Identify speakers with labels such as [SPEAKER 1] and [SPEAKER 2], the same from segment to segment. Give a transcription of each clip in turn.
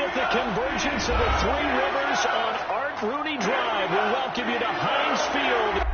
[SPEAKER 1] at the convergence of the Three Rivers on Art Rooney Drive. We welcome you to Heinz Field.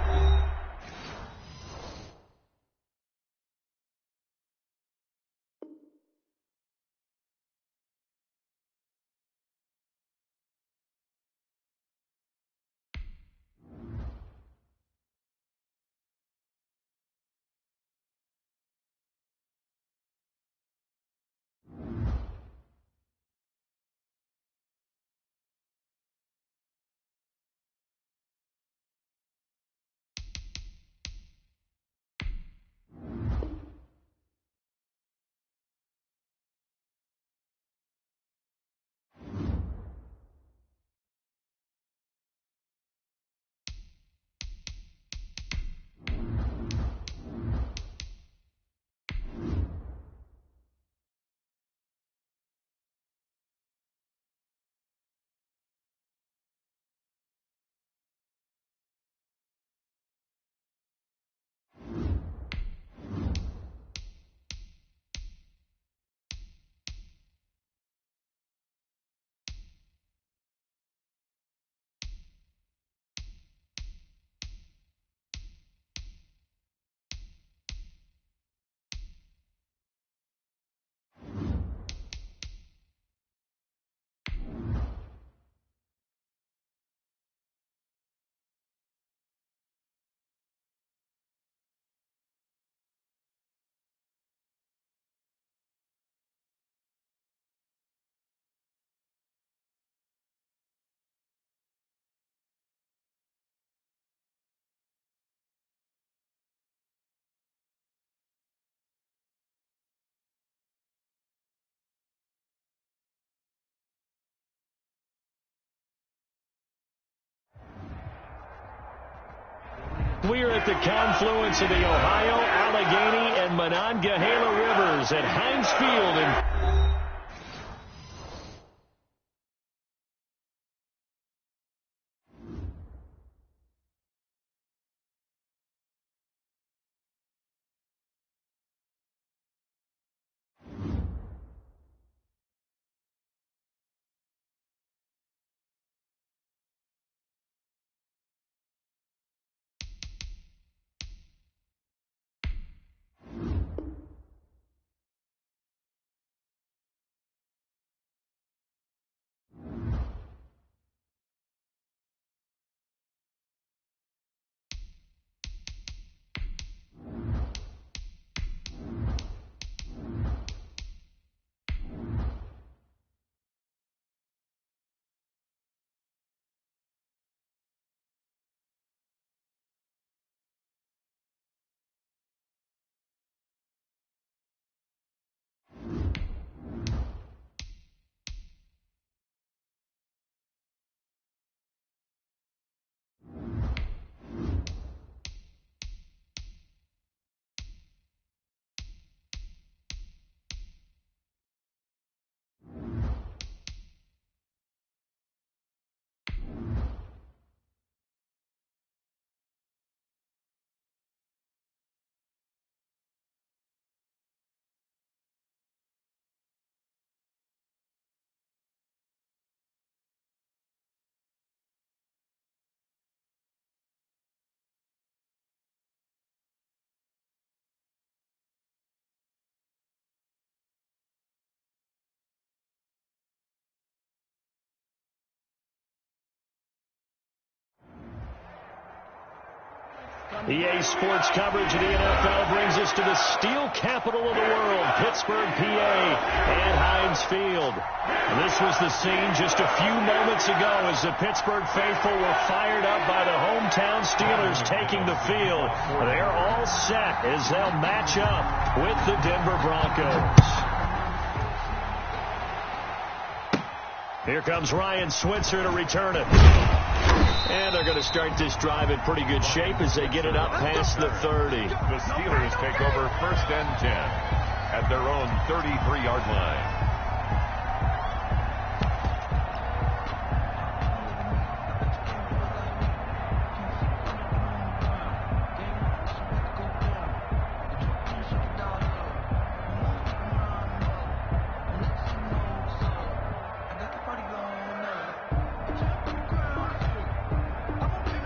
[SPEAKER 1] We are at the confluence of the Ohio, Allegheny, and Monongahela Rivers at Heinz Field. EA Sports coverage of the NFL brings us to the steel capital of the world, Pittsburgh, PA, and Heinz Field. This was the scene just a few moments ago as the Pittsburgh faithful were fired up by the hometown Steelers taking the field. They're all set as they'll match up with the Denver Broncos. Here comes Ryan Switzer to return it. And they're going to start this drive in pretty good shape as they get it up past the 30.
[SPEAKER 2] The Steelers take over 1st and 10 at their own 33-yard line.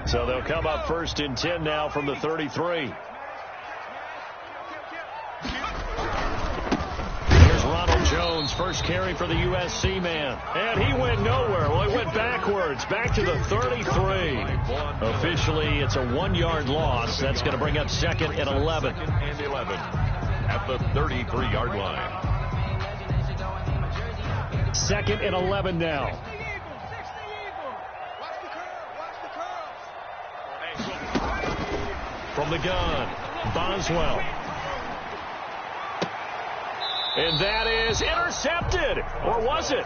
[SPEAKER 1] So they'll come up 1st and 10 now from the 33. Here's Ronald Jones, first carry for the USC man. And he went nowhere. Well, he went backwards, back to the 33. Officially, it's a 1-yard loss. That's going to bring up 2nd and 11.
[SPEAKER 2] 2nd and 11 at the 33-yard line.
[SPEAKER 1] 2nd and 11 now. From the gun, Boswell. And that is intercepted. Or was it?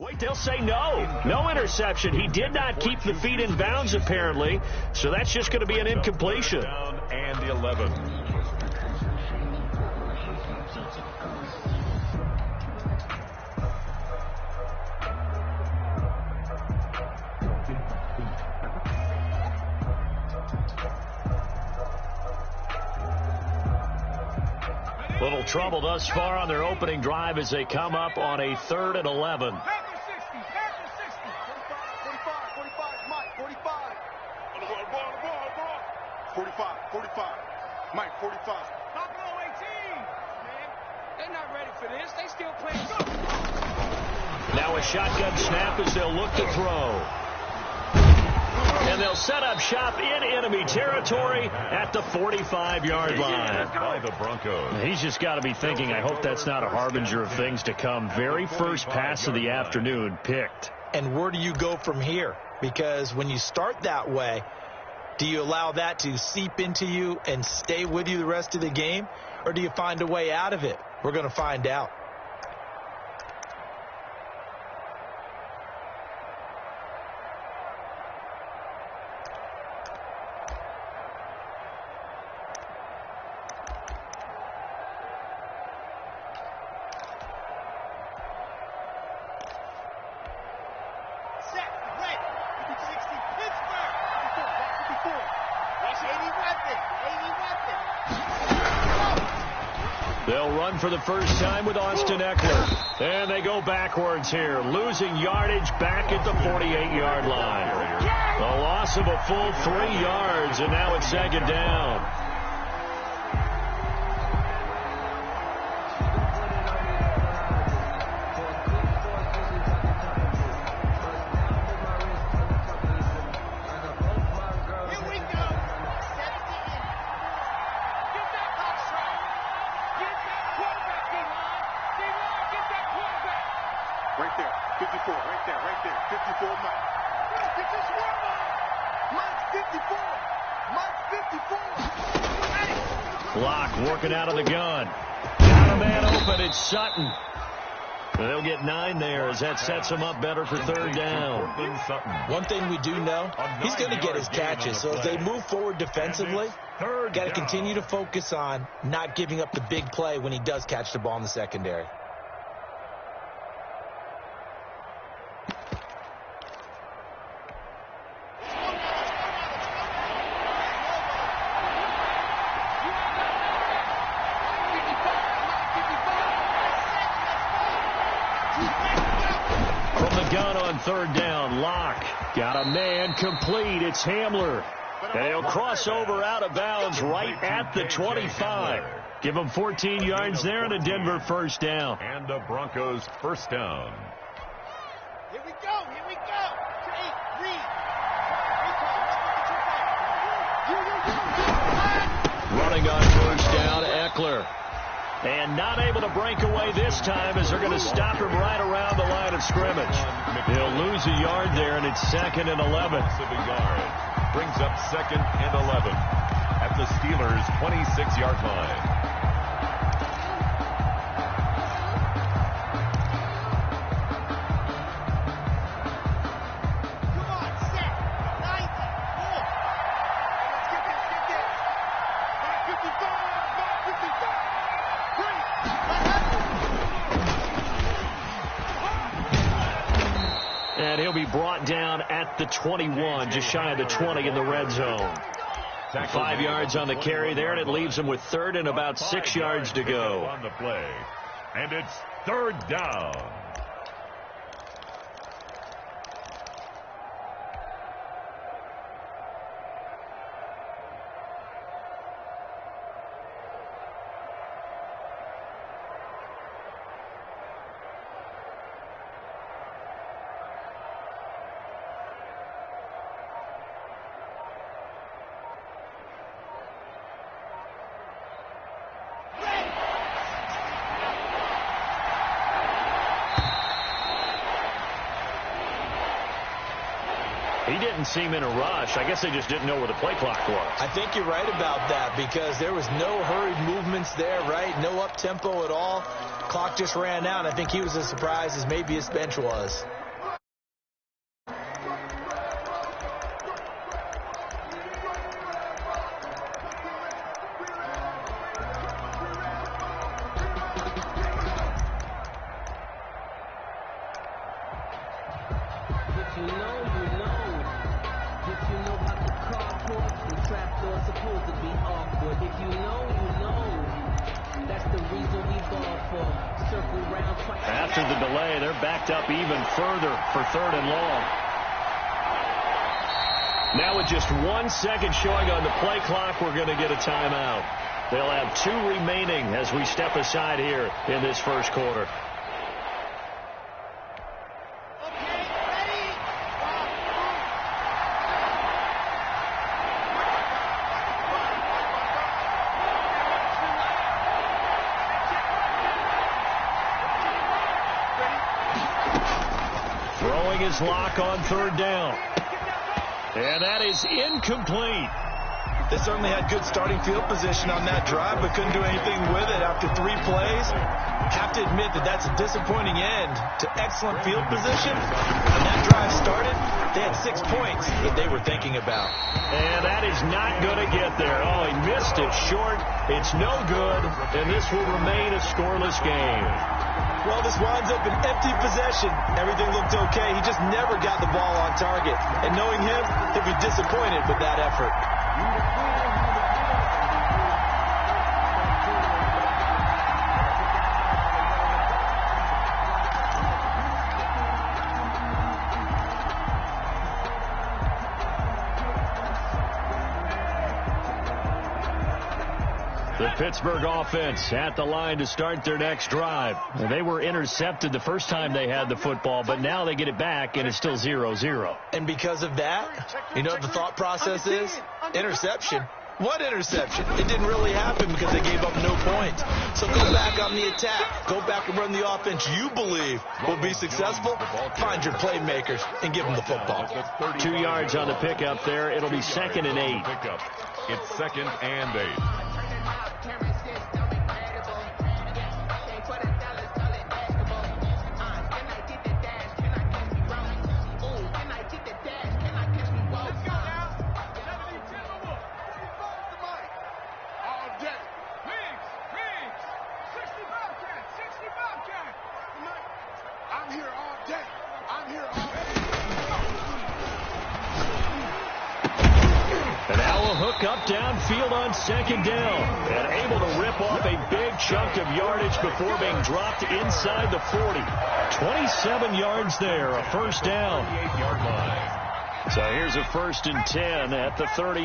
[SPEAKER 1] Wait, they'll say no. No interception. He did not keep the feet in bounds, apparently. So that's just going to be an incompletion.
[SPEAKER 2] Down and 11.
[SPEAKER 1] Little trouble thus far on their opening drive as they come up on a 3rd and 11.
[SPEAKER 3] 45. 18. Man, they're not ready for this. They still playing.
[SPEAKER 1] Now a shotgun snap as they'll look to throw. And they'll set up shop in enemy territory at the 45-yard line.
[SPEAKER 2] By the Broncos.
[SPEAKER 1] He's just got to be thinking, I hope that's not a harbinger of things to come. Very first pass of the afternoon picked.
[SPEAKER 4] And where do you go from here? Because when you start that way, do you allow that to seep into you and stay with you the rest of the game? Or do you find a way out of it? We're going to find out.
[SPEAKER 1] They'll run for the first time with Austin Eckler. And they go backwards here, losing yardage back at the 48-yard line. A loss of a full 3 yards, and now it's 2nd down.
[SPEAKER 3] Right there, 54, right there, 54, Mike. Get this one, Mike. Mike 54.
[SPEAKER 1] Block working out of the gun. Got a man open. It's Sutton. They'll get 9 there as that sets him up better for 3rd down.
[SPEAKER 4] One thing we do know, he's going to get his catches. So as they move forward defensively, got to continue to focus on not giving up the big play when he does catch the ball in the secondary.
[SPEAKER 1] From the gun on 3rd down, Locke got a man complete. It's Hamler. And he'll cross over out of bounds right at the 25. Give him 14 yards there and a Denver first down.
[SPEAKER 2] And a Broncos first down.
[SPEAKER 3] Here we go.
[SPEAKER 1] Running on first down, Eckler. And not able to break away this time as they're going to stop him right around the line of scrimmage. He'll lose a yard there, and it's 2nd and 11.
[SPEAKER 2] Brings up 2nd and 11 at the Steelers' 26-yard line.
[SPEAKER 1] he'll be brought down at the 21, just shy of the 20 in the red zone. 5 yards on the carry there, and it leaves him with third and about 6 yards to go.
[SPEAKER 2] On the play, and it's third down.
[SPEAKER 1] He didn't seem in a rush. I guess they just didn't know where the play clock was.
[SPEAKER 4] I think you're right about that because there was no hurried movements there, right? No up-tempo at all. Clock just ran out. I think he was as surprised as maybe his bench was.
[SPEAKER 1] After the delay, they're backed up even further for third and long. Now with just 1 second showing on the play clock, we're going to get a timeout. They'll have 2 remaining as we step aside here in this first quarter. His lock on third down. And that is incomplete.
[SPEAKER 4] They certainly had good starting field position on that drive, but couldn't do anything with it after 3 plays. Have to admit that that's a disappointing end to excellent field position. When that drive started, they had 6 points that they were thinking about.
[SPEAKER 1] And that is not going to get there. Oh, he missed it short. It's no good, and this will remain a scoreless game.
[SPEAKER 4] Well, this winds up an empty possession. Everything looked okay. He just never got the ball on target. And knowing him, he'll be disappointed with that effort.
[SPEAKER 1] The Pittsburgh offense at the line to start their next drive. They were intercepted the first time they had the football, but now they get it back, and it's still 0-0.
[SPEAKER 4] And because of that, you know what the thought process is? Interception. What interception? It didn't really happen because they gave up no points. So go back on the attack. Go back and run the offense you believe will be successful. Find your playmakers and give them the football.
[SPEAKER 1] 2 yards on the pickup there. It'll be 2nd and 8.
[SPEAKER 2] It's 2nd and 8.
[SPEAKER 1] Up downfield on 2nd down and able to rip off a big chunk of yardage before being dropped inside the 40. 27 yards there, a first down.
[SPEAKER 2] 38-yard line.
[SPEAKER 1] So here's a 1st and 10 at the 38.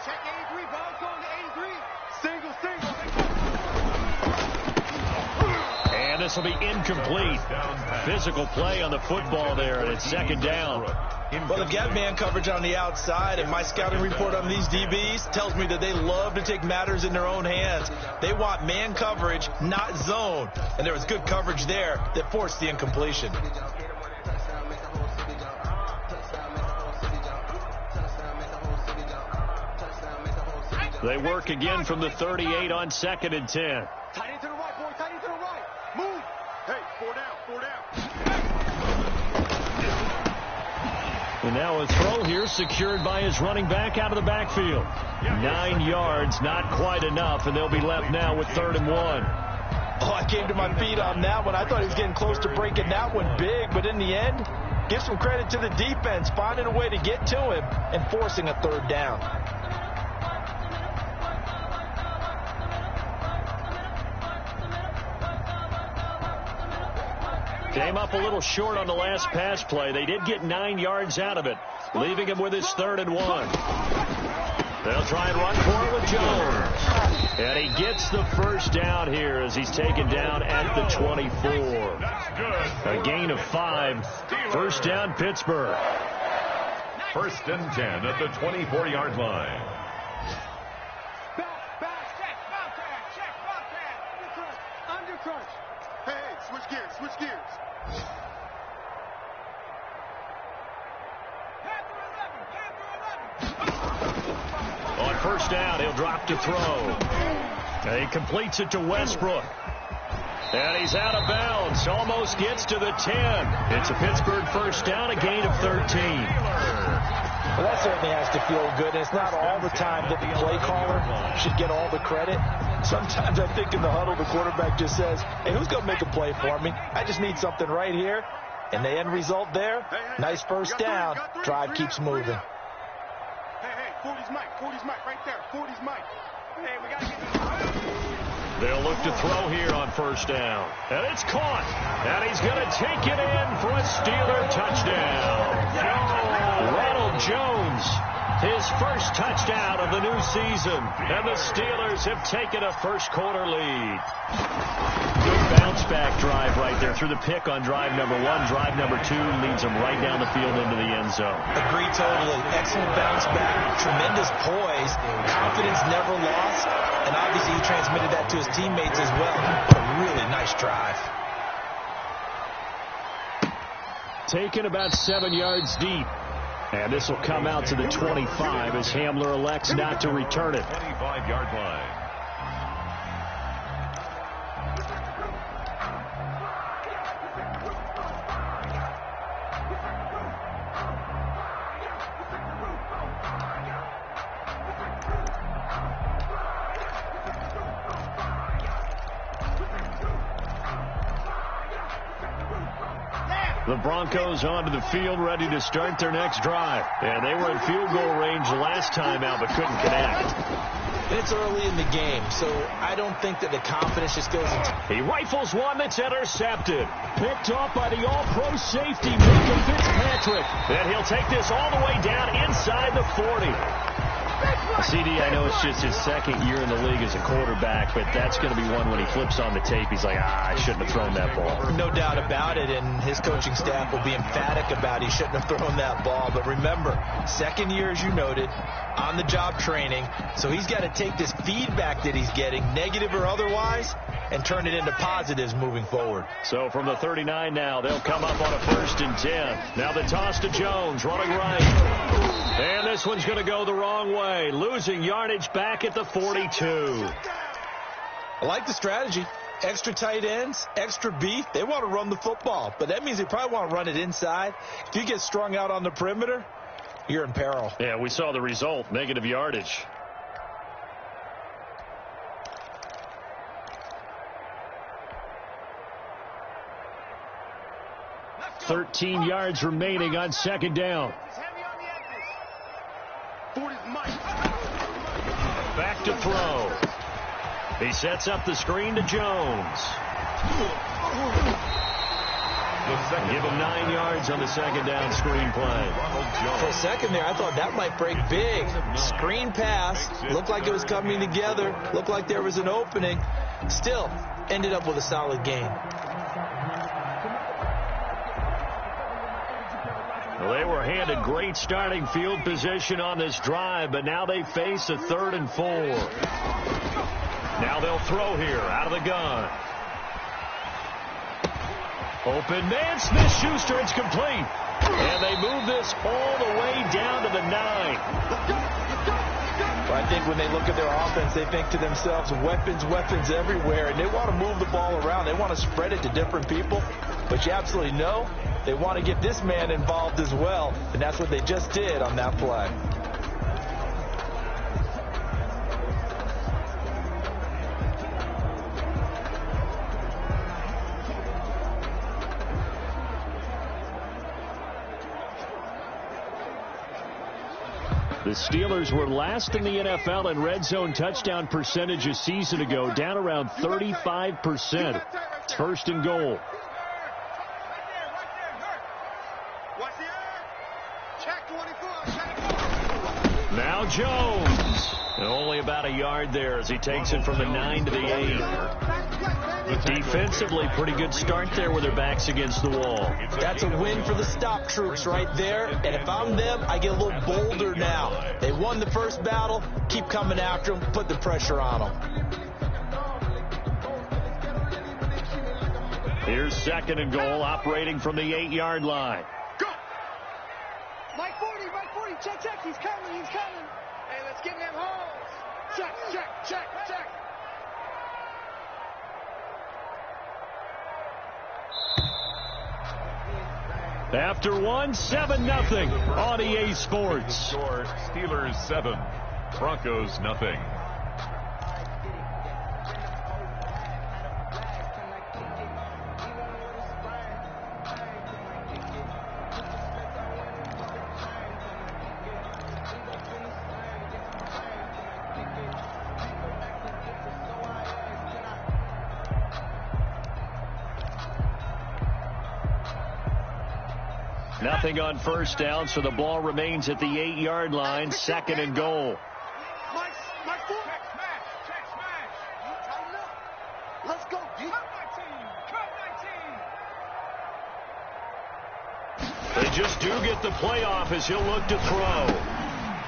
[SPEAKER 3] Check 83, ball going to 83. Single.
[SPEAKER 1] And this will be incomplete. Physical play on the football there, and it's 2nd down.
[SPEAKER 4] Well, they've got man coverage on the outside, and my scouting report on these DBs tells me that they love to take matters in their own hands. They want man coverage, not zone. And there was good coverage there that forced the incompletion.
[SPEAKER 1] They work again from the 38 on 2nd and 10.
[SPEAKER 3] Tight end to the right, boy. Tight end to the right. Move. Hey, 4 down.
[SPEAKER 1] And now a throw here secured by his running back out of the backfield. 9 yards, not quite enough, and they'll be left now with 3rd and 1.
[SPEAKER 4] Oh, I came to my feet on that one. I thought he was getting close to breaking that one big, but in the end, Give some credit to the defense, finding a way to get to him and forcing a third down.
[SPEAKER 1] Came up a little short on the last pass play. They did get 9 yards out of it, leaving him with his 3rd and 1. They'll try and run for it with Jones. And he gets the first down here as he's taken down at the 24. A gain of 5. First down, Pittsburgh.
[SPEAKER 2] 1st and 10 at the 24-yard line.
[SPEAKER 3] Under crunch. Hey, switch gears.
[SPEAKER 1] On first down, he'll drop to throw. And he completes it to Westbrook. And he's out of bounds. Almost gets to the 10. It's a Pittsburgh first down, a gain of 13.
[SPEAKER 4] Well, that certainly has to feel good. It's not all the time that the play caller should get all the credit. Sometimes I think in the huddle, the quarterback just says, hey, who's going to make a play for me? I just need something right here. And the end result there, nice first down. Drive keeps moving.
[SPEAKER 3] Hey, 40's Mike, right there. 40's Mike. Hey, we got to get
[SPEAKER 1] They'll look to throw here on first down. And it's caught. And he's going to take it in for a Steeler touchdown. Ronald Jones, his first touchdown of the new season. And the Steelers have taken a first-quarter lead. Good bounce-back drive right there through the pick on drive number 1. Drive number 2 leads them right down the field into the end zone.
[SPEAKER 4] Agree totally. Excellent bounce-back. Tremendous poise. Confidence never lost. And obviously he transmitted that to his teammates as well. What a really nice drive.
[SPEAKER 1] Taken about 7 yards deep. And this will come out to the 25 as Hamler elects not to return it.
[SPEAKER 2] 25-yard line.
[SPEAKER 1] The Broncos onto the field, ready to start their next drive. And they were in field goal range last time out, but couldn't connect.
[SPEAKER 4] It's early in the game, so I don't think that the confidence just goes into...
[SPEAKER 1] He rifles one that's intercepted. Picked off by the all-pro safety, Minka Fitzpatrick. And he'll take this all the way down inside the 40. CD, I know it's just his 2nd year in the league as a quarterback, but that's going to be one when he flips on the tape. He's like, I shouldn't have thrown that ball.
[SPEAKER 4] No doubt about it, and his coaching staff will be emphatic about he shouldn't have thrown that ball. But remember, 2nd year, as you noted, on-the-job training, so he's got to take this feedback that he's getting, negative or otherwise, and turn it into positives moving forward.
[SPEAKER 1] So from the 39 now, they'll come up on a 1st and 10. Now the toss to Jones, running right. And this one's going to go the wrong way, losing yardage back at the 42.
[SPEAKER 4] I like the strategy. Extra tight ends, extra beef. They want to run the football, but that means they probably want to run it inside. If you get strung out on the perimeter, you're in peril.
[SPEAKER 1] Yeah, we saw the result, negative yardage. $13 yards remaining on 2nd down. Back to throw. He sets up the screen to Jones. Give him 9 yards on the 2nd down screen play.
[SPEAKER 4] For a second there, I thought that might break big. Screen pass. Looked like it was coming together. Looked like there was an opening. Still, ended up with a solid gain.
[SPEAKER 1] Well, they were handed great starting field position on this drive, but now they face a 3rd and 4. Now they'll throw here out of the gun. Open man, Smith-Schuster, it's complete. And they move this all the way down to the 9.
[SPEAKER 4] Well, I think when they look at their offense, they think to themselves, weapons everywhere, and they want to move the ball around. They want to spread it to different people, but you absolutely know they want to get this man involved as well, and that's what they just did on that play.
[SPEAKER 1] The Steelers were last in the NFL in red zone touchdown percentage a season ago, down around 35%. It's 1st and goal. Now Jones. Only about a yard there as he takes it from the 9 to the 8. Defensively, pretty good start there with their backs against the wall.
[SPEAKER 4] That's a win for the stop troops right there. And if I'm them, I get a little bolder now. They won the first battle. Keep coming after them. Put the pressure on them.
[SPEAKER 1] Here's 2nd and goal, operating from the 8-yard line.
[SPEAKER 3] Go! Mike 40, Mike 40. Check, check. He's coming, he's coming. Hey, let's get them holes. Check, check, check, check.
[SPEAKER 1] After one, 7-0 on EA Sports.
[SPEAKER 2] Steelers 7, Broncos nothing.
[SPEAKER 1] Nothing on first down, so the ball remains at the 8-yard line. 2nd and goal.
[SPEAKER 3] Mike 40. Check smash. Let's go. Cut my team.
[SPEAKER 1] They just do get the playoff as he'll look to throw.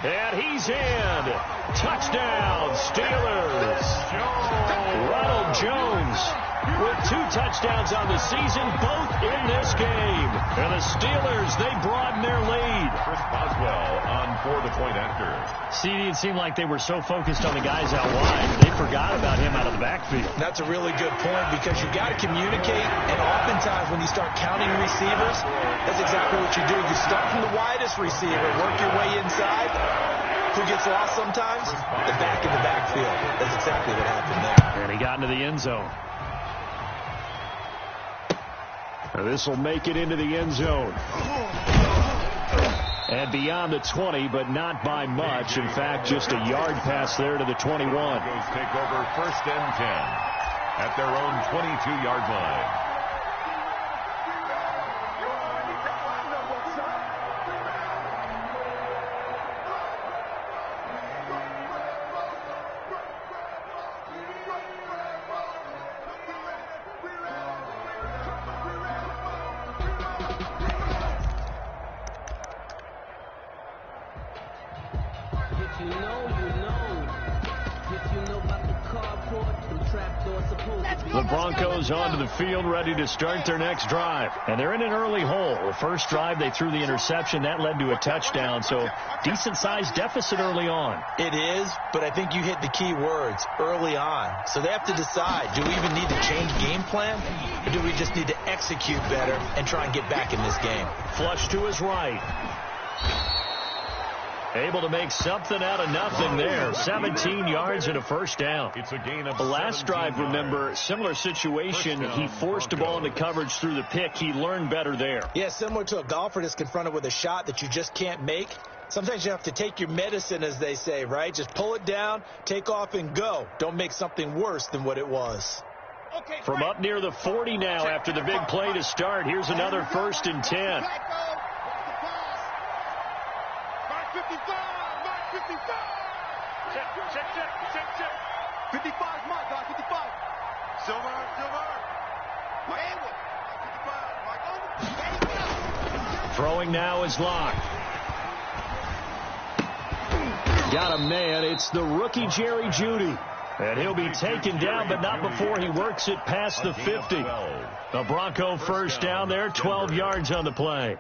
[SPEAKER 1] And he's in. Touchdown, Steelers. Ronald Jones with 2 touchdowns on the season, both in this game. And the Steelers, they broaden their lead.
[SPEAKER 2] Chris Boswell on for the point after.
[SPEAKER 1] CD, it seemed like they were so focused on the guys out wide, they forgot about him out of the backfield.
[SPEAKER 4] That's a really good point because you got to communicate, and oftentimes when you start counting receivers, that's exactly what you do. You start from the widest receiver, work your way inside. Who gets lost sometimes? The back in the backfield. That's exactly what happened there.
[SPEAKER 1] And he got into the end zone. Now this will make it into the end zone. And beyond the 20, but not by much. In fact, just a yard pass there to the 21.
[SPEAKER 2] Broncos take over 1st and 10 at their own 22-yard line.
[SPEAKER 1] The Broncos onto the field, ready to start their next drive. And they're in an early hole. The first drive, they threw the interception. That led to a touchdown, so decent-sized deficit early on.
[SPEAKER 4] It is, but I think you hit the key words, early on. So they have to decide, do we even need to change game plan, or do we just need to execute better and try and get back in this game?
[SPEAKER 1] Flush to his right. Able to make something out of nothing there. 17 yards and a first down.
[SPEAKER 2] It's a gain of
[SPEAKER 1] the last drive, remember, similar situation. He forced the ball into coverage through the pick. He learned better there.
[SPEAKER 4] Yeah, similar to a golfer that's confronted with a shot that you just can't make. Sometimes you have to take your medicine, as they say, right? Just pull it down, take off, and go. Don't make something worse than what it was.
[SPEAKER 1] From up near the 40 now after the big play to start. Here's another 1st and 10.
[SPEAKER 3] 55. Check. 55 is mine, dog. 55. Silver. Miami. 55.
[SPEAKER 1] Throwing now is Locke. Got a man. It's the rookie Jerry Jeudy. And he'll be taken down, but not before he works it past the 50. The Bronco first down there, 12 yards on the play.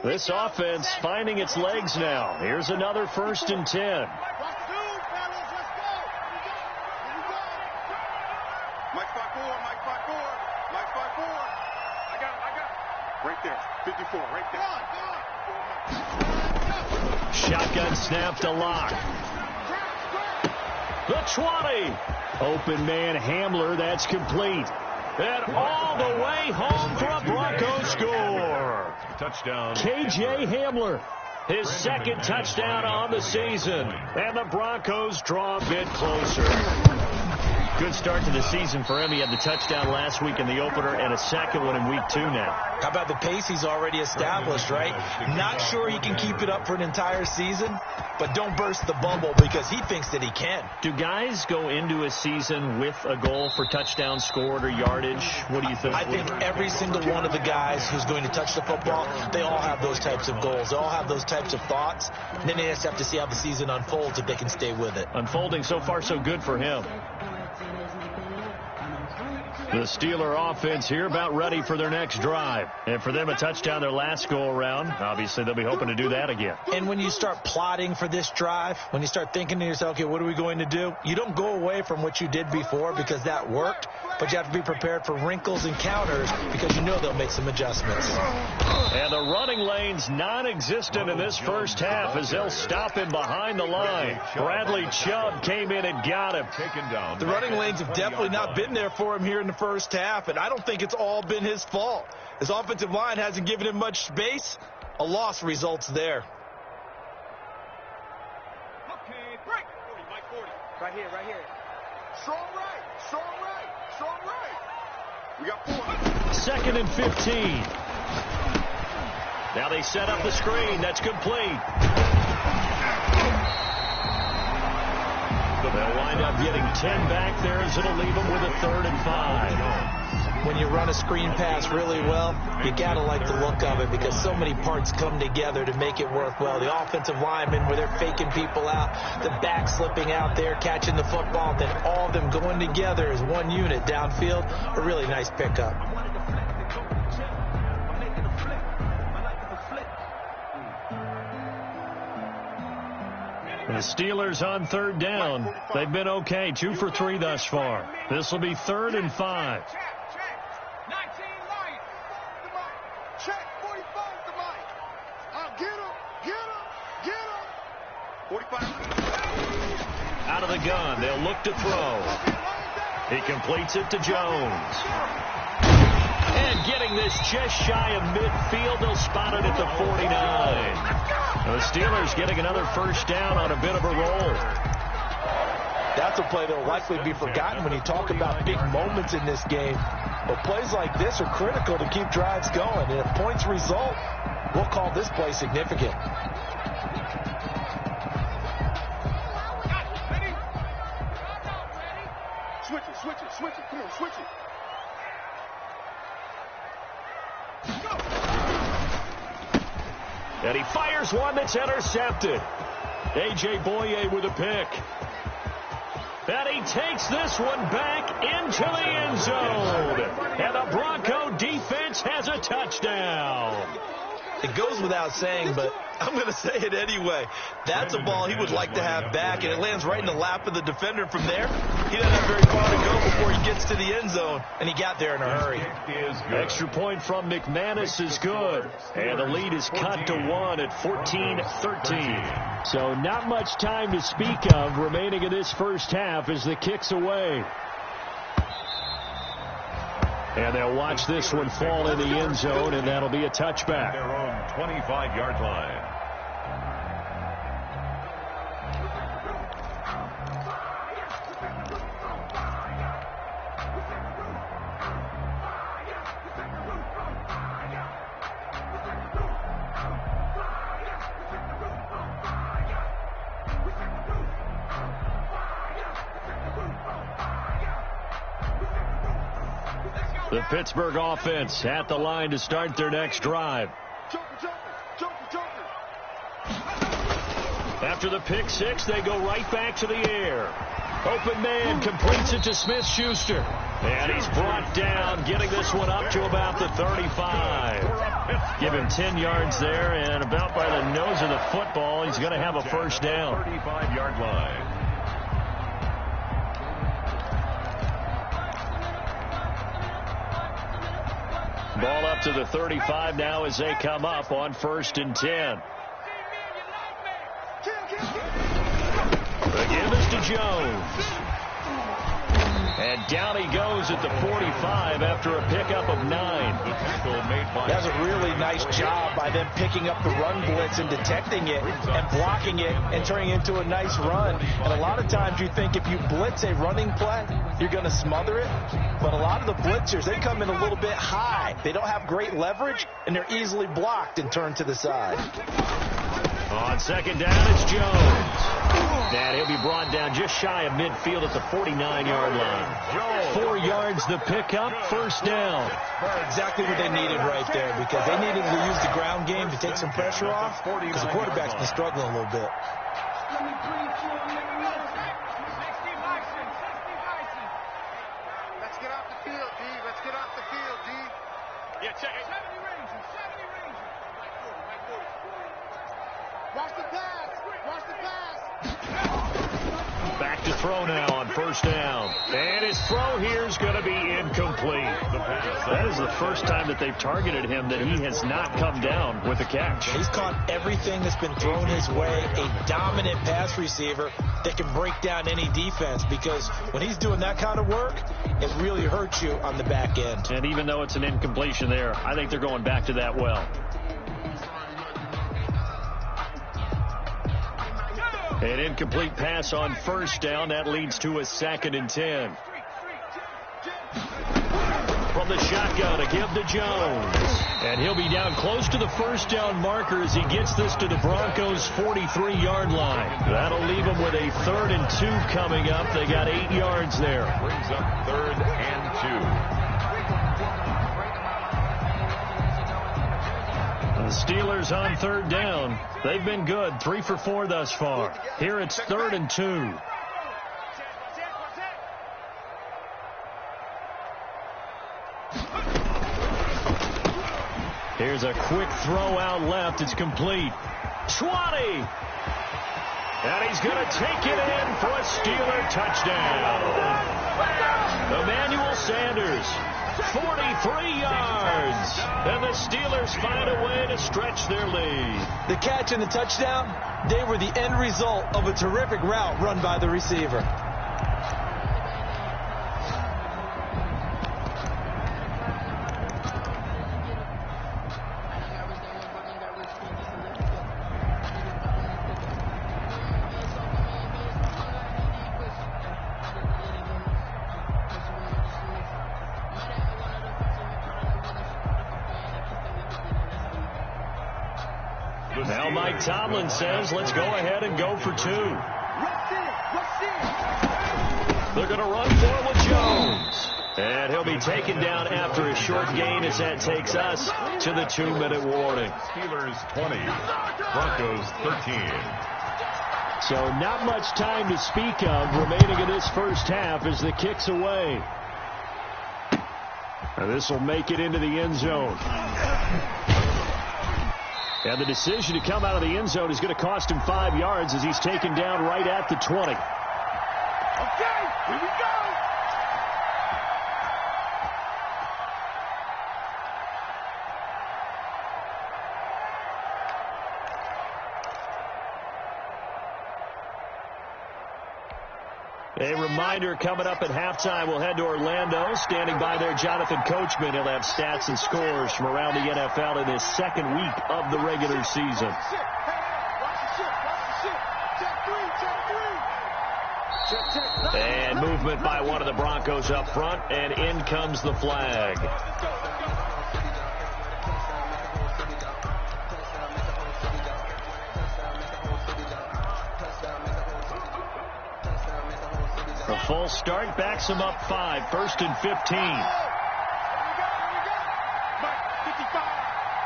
[SPEAKER 1] This offense finding its legs now. Here's another 1st and 10.
[SPEAKER 3] Mike 5-4. I got it. Right there. 54, right there.
[SPEAKER 1] Shotgun snap to Locke. The 20. Open man Hamler. That's complete. And all the way home for a Broncos score.
[SPEAKER 2] Touchdown.
[SPEAKER 1] K.J. Hamler. His second touchdown on the season. And the Broncos draw a bit closer. Good start to the season for him. He had the touchdown last week in the opener and a second one in week 2 now.
[SPEAKER 4] How about the pace he's already established, right? Not sure he can keep it up for an entire season, but don't burst the bubble because he thinks that he can.
[SPEAKER 1] Do guys go into a season with a goal for touchdown scored or yardage? What do you think?
[SPEAKER 4] I think every single one of the guys who's going to touch the football, they all have those types of goals. They all have those types of thoughts. And then they just have to see how the season unfolds if they can stay with it.
[SPEAKER 1] Unfolding so far so good for him. The Steeler offense here about ready for their next drive. And for them, a touchdown their last go-around. Obviously, they'll be hoping to do that again.
[SPEAKER 4] And when you start plotting for this drive, when you start thinking to yourself, okay, what are we going to do? You don't go away from what you did before because that worked, but you have to be prepared for wrinkles and counters because you know they'll make some adjustments.
[SPEAKER 1] And the running lane's non-existent in this first half as they'll stop him behind the line. Bradley Chubb came in and got him.
[SPEAKER 4] The running lanes have definitely not been there for him here in the first half, and I don't think it's all been his fault. His offensive line hasn't given him much space. A loss results there.
[SPEAKER 3] Okay, break. 40, Mike 40. Right here, right here. Strong right, strong right, strong right. We got 4.
[SPEAKER 1] 2nd and 15. Now they set up the screen. That's complete. They'll wind up getting 10 back there as it'll leave them with a 3rd and 5.
[SPEAKER 4] When you run a screen pass really well, you got to like the look of it because so many parts come together to make it work well. The offensive linemen, where they're faking people out, the back slipping out there, catching the football, then all of them going together as one unit downfield. A really nice pickup.
[SPEAKER 1] The Steelers on 3rd down. They've been okay, 2 for 3 thus far. This will be 3rd and 5.
[SPEAKER 3] Check. 19 light. Check. 45 the mic. Get him. 45.
[SPEAKER 1] Out of the gun. They'll look to throw. He completes it to Jones. And getting this just shy of midfield, they'll spot it at the 49. The Steelers getting another first down on a bit of a roll.
[SPEAKER 4] That's a play that will likely be forgotten when you talk about big moments in this game. But plays like this are critical to keep drives going. And if points result, we'll call this play significant.
[SPEAKER 3] Switch it. Come on, switch it.
[SPEAKER 1] And he fires one that's intercepted. A.J. Boye with a pick. And he takes this one back into the end zone. And the Bronco defense has a touchdown.
[SPEAKER 4] It goes without saying, but I'm going to say it anyway. That's a ball he would like to have back, and it lands right in the lap of the defender from there. He doesn't have very far to go before he gets to the end zone, and he got there in a hurry.
[SPEAKER 1] Extra point from McManus is good, and the lead is cut to 1 at 14-13. So not much time to speak of remaining in this first half as the kick's away. And they'll watch this one fall in the end zone, and that'll be a touchback.
[SPEAKER 2] Their own 25-yard line.
[SPEAKER 1] The Pittsburgh offense at the line to start their next drive.
[SPEAKER 3] Joker.
[SPEAKER 1] After the pick six, they go right back to the air. Open man completes it to Smith-Schuster. And he's brought down, getting this one up to about the 35. Give him 10 yards there, and about by the nose of the football, he's going to have a first down.
[SPEAKER 2] 35-yard line.
[SPEAKER 1] Ball up to the 35 now as they come up on 1st and 10. The give is to Jones. And down he goes at the 45 after a pickup of 9.
[SPEAKER 4] That's a really nice job by them picking up the run blitz and detecting it and blocking it and turning it into a nice run. And a lot of times you think if you blitz a running play, you're going to smother it. But a lot of the blitzers, they come in a little bit high. They don't have great leverage, and they're easily blocked and turned to the side.
[SPEAKER 1] On 2nd down, it's Jones. And he'll be brought down just shy of midfield at the 49-yard line. 4 yards the pickup, 1st down.
[SPEAKER 4] Exactly what they needed right there, because they needed to use the ground game to take some pressure off, because the quarterback's been struggling a little bit.
[SPEAKER 3] Let's get off the field, D. Let's get off the field, D. Yeah, check it. 70 Ranger. Watch the pass. Watch the pass.
[SPEAKER 1] Back to throw now on 1st down. And his throw here is going to be incomplete. That is the first time that they've targeted him that he has not come down with a catch.
[SPEAKER 4] He's caught everything that's been thrown his way. A dominant pass receiver that can break down any defense, because when he's doing that kind of work, it really hurts you on the back end.
[SPEAKER 1] And even though it's an incompletion there, I think they're going back to that well. An incomplete pass on 1st down. That leads to a 2nd and 10. From the shotgun, a give to Jones. And he'll be down close to the 1st down marker as he gets this to the Broncos' 43-yard line. That'll leave them with a 3rd and 2 coming up. They got 8 yards there.
[SPEAKER 2] Brings up 3rd and 2.
[SPEAKER 1] The Steelers on 3rd down. They've been good, 3 for 4 thus far. Here it's 3rd and 2. Here's a quick throw out left. It's complete. 20. And he's going to take it in for a Steeler touchdown. Emmanuel Sanders, 43 yards. And the Steelers find a way to stretch their lead.
[SPEAKER 4] The catch and the touchdown, they were the end result of a terrific route run by the receiver.
[SPEAKER 1] Now Mike Tomlin says, let's go ahead and go for 2. They're going to run for it with Jones. And he'll be taken down after a short gain as that takes us to the 2-minute warning.
[SPEAKER 2] Steelers 20, Broncos 13.
[SPEAKER 1] So not much time to speak of remaining in this first half as the kick's away. And this will make it into the end zone. And the decision to come out of the end zone is going to cost him 5 yards as he's taken down right at the 20.
[SPEAKER 3] Okay, here we go.
[SPEAKER 1] A reminder coming up at halftime, we'll head to Orlando. Standing by there, Jonathan Coachman. He'll have stats and scores from around the NFL in his 2nd week of the regular season. And movement by one of the Broncos up front, and in comes the flag. A full start backs him up 5, 1st and 15.
[SPEAKER 3] 55,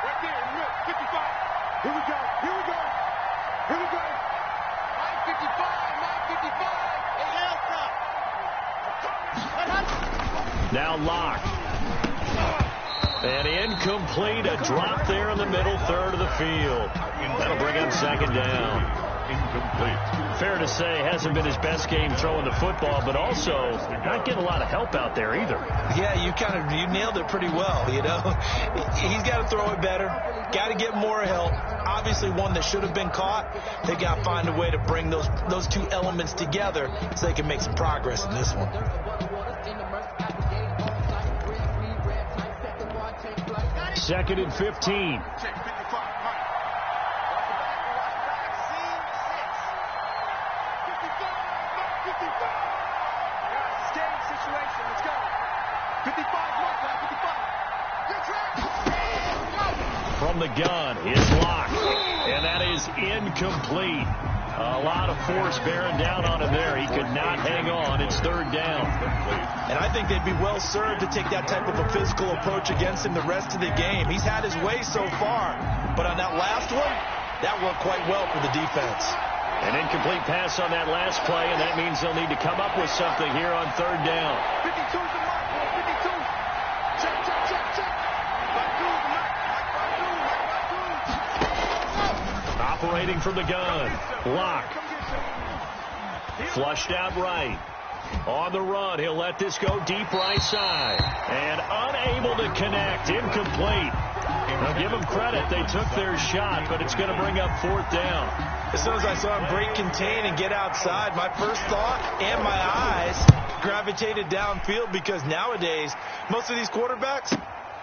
[SPEAKER 3] right there, 55. Here we go, here we go, here we go. 955,
[SPEAKER 1] Now Locke. And incomplete, a drop there in the middle 3rd of the field. That'll bring up 2nd down.
[SPEAKER 2] incomplete.
[SPEAKER 1] Fair to say, hasn't been his best game throwing the football, but also not getting a lot of help out there either.
[SPEAKER 4] Yeah, you nailed it pretty well, you know. He's got to throw it better, got to get more help. Obviously, one that should have been caught. They got to find a way to bring those two elements together so they can make some progress in this one.
[SPEAKER 1] Second and 15. From the gun, it's locked, and that is incomplete. A lot of force bearing down on him there. He could not hang on. It's third down.
[SPEAKER 4] And I think they'd be well served to take that type of a physical approach against him the rest of the game. He's had his way so far, but on that last one, that worked quite well for the defense.
[SPEAKER 1] An incomplete pass on that last play, and that means they'll need to come up with something here on third down.
[SPEAKER 3] 52's the mark, 52. Check, check, check, check.
[SPEAKER 1] Operating from the gun. Block. Flushed out right. On the run, he'll let this go deep right side. And unable to connect. Incomplete. Now give them credit. They took their shot, but it's going to bring up fourth down.
[SPEAKER 4] As soon as I saw him break contain and get outside, my first thought and my eyes gravitated downfield, because nowadays, most of these quarterbacks,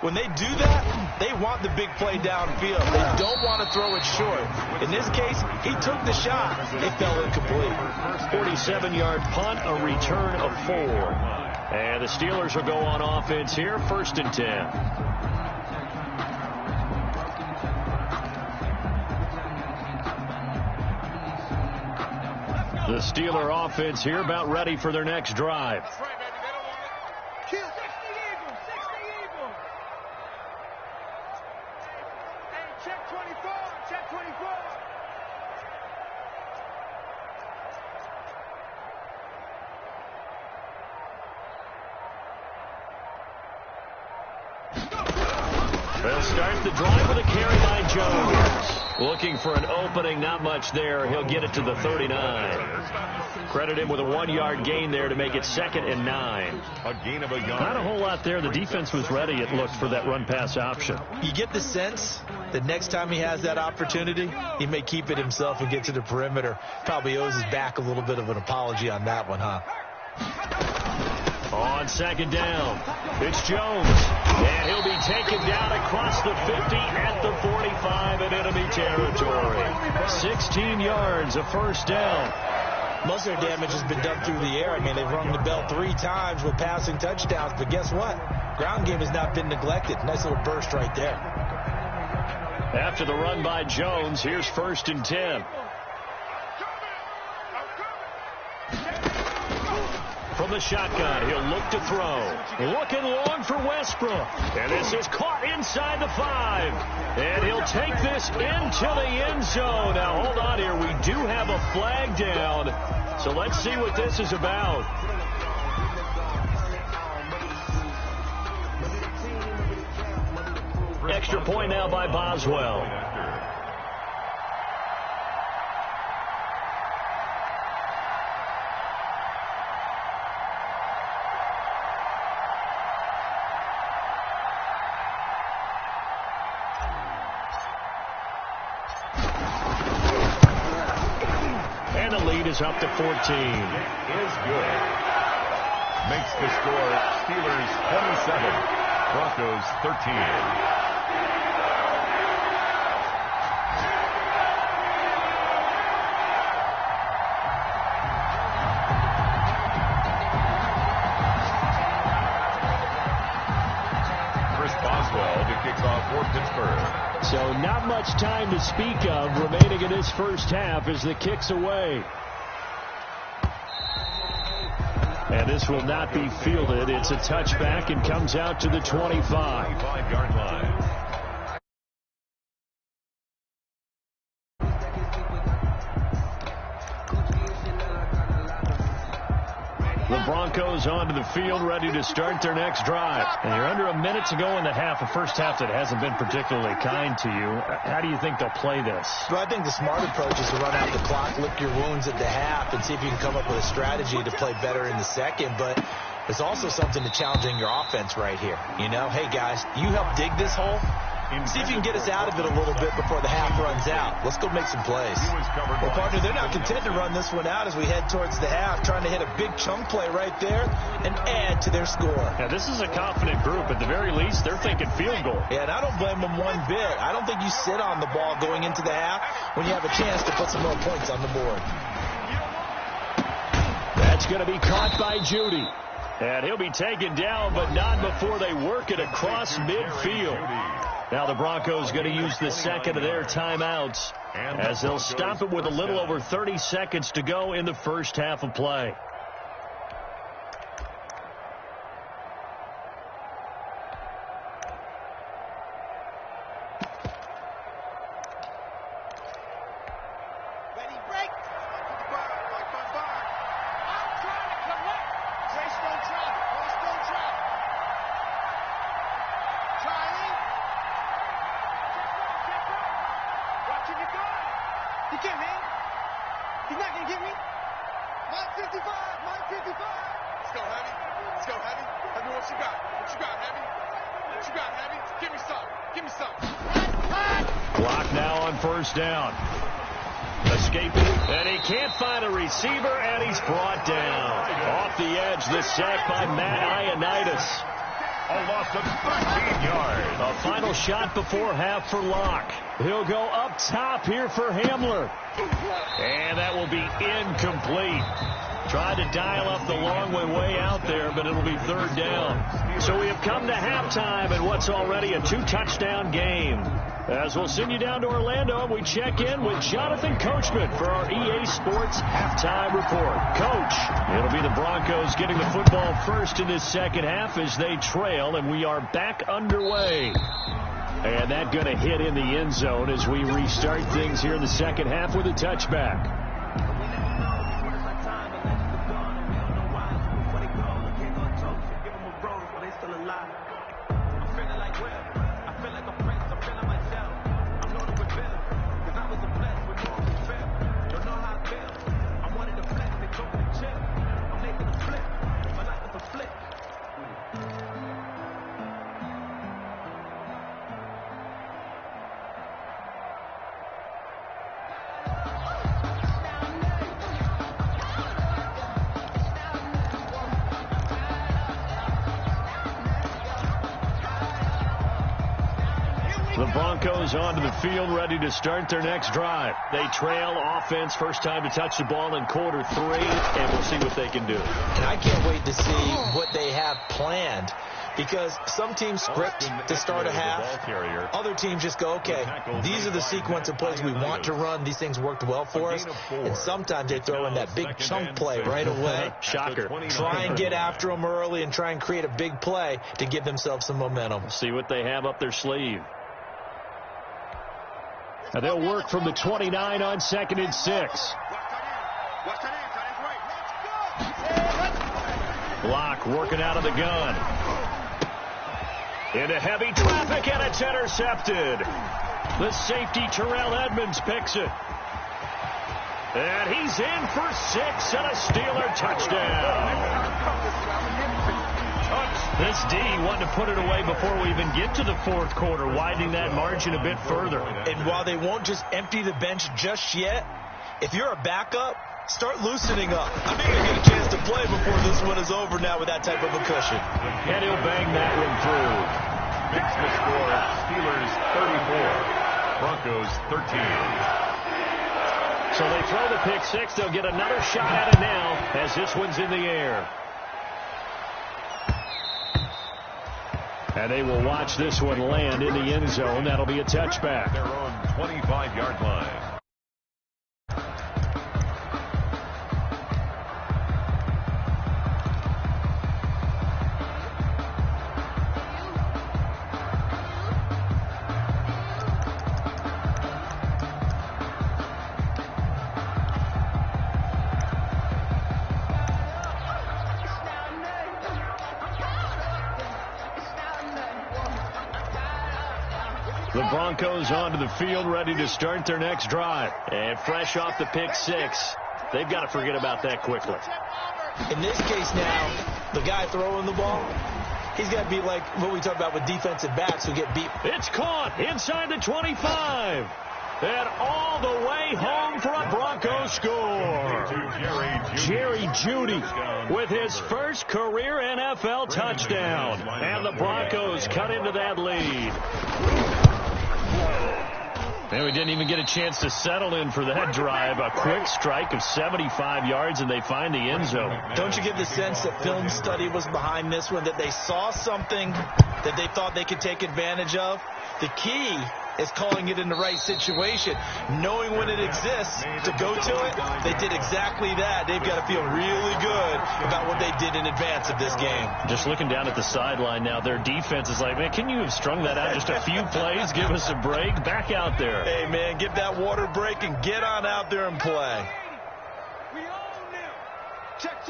[SPEAKER 4] when they do that, they want the big play downfield. They don't want to throw it short. In this case, he took the shot. It fell incomplete.
[SPEAKER 1] 47-yard punt, a return of 4. And the Steelers will go on offense here, first and 10. The Steeler offense here about ready for their next drive.
[SPEAKER 3] That's right, baby. They don't want to kill. 60 Eagles. Hey, check 24. Check 24.
[SPEAKER 1] They'll start the drive with a carry by Jones. Looking for an opening, not much there. He'll get it to the 39. Credit him with a 1-yard gain there to make it 2nd and 9.
[SPEAKER 2] A gain of a yard.
[SPEAKER 1] Not a whole lot there. The defense was ready, it looked, for that run-pass option.
[SPEAKER 4] You get the sense that next time he has that opportunity, he may keep it himself and get to the perimeter. Probably owes his back a little bit of an apology on that one, huh?
[SPEAKER 1] On second down, it's Jones, and he'll be taken down across the 50 at the 45 in enemy territory. 16 yards, a first down.
[SPEAKER 4] Most of their damage has been done through the air. I mean, they've rung the bell 3 times with passing touchdowns, but guess what? Ground game has not been neglected. Nice little burst right there.
[SPEAKER 1] After the run by Jones, here's first and 10. From the shotgun, he'll look to throw. Looking long for Westbrook. And this is caught inside the 5. And he'll take this into the end zone. Now, hold on here. We do have a flag down. So let's see what this is about. Extra point now by Boswell. Is up to 14.
[SPEAKER 2] Is good. Makes the score Steelers 27, Broncos 13. Chris Boswell to kick off for Pittsburgh.
[SPEAKER 1] So not much time to speak of remaining in this first half as the kick's away. And this will not be fielded. It's a touchback and comes out to the 25-yard line. The Broncos Broncos onto the field, ready to start their next drive. And you're under a minute to go in the half, a first half that hasn't been particularly kind to you. How do you think they'll play this?
[SPEAKER 4] Well, I think the smart approach is to run out the clock, lick your wounds at the half, and see if you can come up with a strategy to play better in the second. But there's also something to challenging your offense right here. You know, hey, guys, you help dig this hole. See if you can get us out of it a little bit before the half runs out. Let's go make some plays. Well, partner, they're not content to run this one out as we head towards the half, trying to hit a big chunk play right there and add to their score.
[SPEAKER 1] Yeah, this is a confident group. At the very least, they're thinking field goal.
[SPEAKER 4] Yeah, and I don't blame them one bit. I don't think you sit on the ball going into the half when you have a chance to put some more points on the board.
[SPEAKER 1] That's going to be caught by Judy. And he'll be taken down, but not before they work it across midfield. Now the Broncos going to use the second of their timeouts as they'll stop it with a little over 30 seconds to go in the first half of play.
[SPEAKER 3] You can't hang. He's not going to get me. Mike 55. Mike 55. Let's go, Heavy. Let's go, Heavy. Heavy, what you got? What you got, Heavy? What you got, Heavy? Give me some. Give me some.
[SPEAKER 1] Clock now on first down. Escaping, and he can't find a receiver, and he's brought down. Off the edge, the sack by Matt Ioannidis.
[SPEAKER 2] A loss of 13 yards.
[SPEAKER 1] A final shot before half for Locke. He'll go up top here for Hamler. And that will be incomplete. Tried to dial up the long way out there, but it'll be third down. So we have come to halftime in what's already a 2-touchdown game. As we'll send you down to Orlando, and we check in with Jonathan Coachman for our EA Sports Halftime Report. Coach, it'll be the Broncos getting the football first in this second half as they trail, and we are back underway. And that going to hit in the end zone as we restart things here in the second half with a touchback. The Broncos onto the field, ready to start their next drive. They trail offense, first time to touch the ball in quarter 3, and we'll see what they can do.
[SPEAKER 4] And I can't wait to see what they have planned, because some teams script to start a half. Other teams just go, okay, these are the sequence of plays we want to run. These things worked well for us. And sometimes they throw in that big chunk play right away.
[SPEAKER 1] Shocker.
[SPEAKER 4] Try and get after them early and try and create a big play to give themselves some momentum.
[SPEAKER 1] See what they have up their sleeve. And they'll work from the 29 on 2nd and 6. Block working out of the gun. Into heavy traffic, and it's intercepted. The safety, Terrell Edmonds, picks it. And he's in for 6 and a Steeler touchdown. This D wanted to put it away before we even get to the fourth quarter, widening that margin a bit further.
[SPEAKER 4] And while they won't just empty the bench just yet, if you're a backup, start loosening up. I think they get a chance to play before this one is over now with that type of a cushion.
[SPEAKER 1] And he'll bang that one through.
[SPEAKER 2] Makes the score Steelers 34, Broncos 13.
[SPEAKER 1] So they throw the pick 6. They'll get another shot at it now as this one's in the air. And they will watch this one land in the end zone. That'll be a touchback.
[SPEAKER 2] Their own 25-yard line.
[SPEAKER 1] The Broncos onto the field, ready to start their next drive. And fresh off the pick six, they've got to forget about that quickly.
[SPEAKER 4] In this case now, the guy throwing the ball, he's got to be like what we talk about with defensive backs who get beat.
[SPEAKER 1] It's caught inside the 25. And all the way home for a Broncos score. Jerry Jeudy with his first career NFL touchdown. And the Broncos cut into that lead. And we didn't even get a chance to settle in for that drive. A quick strike of 75 yards, and they find the end zone.
[SPEAKER 4] Don't you get the sense that film study was behind this one, that they saw something that they thought they could take advantage of? The key is calling it in the right situation, knowing when it exists to go to it. They did exactly that. They've got to feel really good about what they did in advance of this game.
[SPEAKER 1] Just looking down at the sideline now, their defense is like, man, can you have strung that out just a few plays? Give us a break. Back out there.
[SPEAKER 4] Hey, man, get that water break and get on out there and play.
[SPEAKER 3] We own them. Check.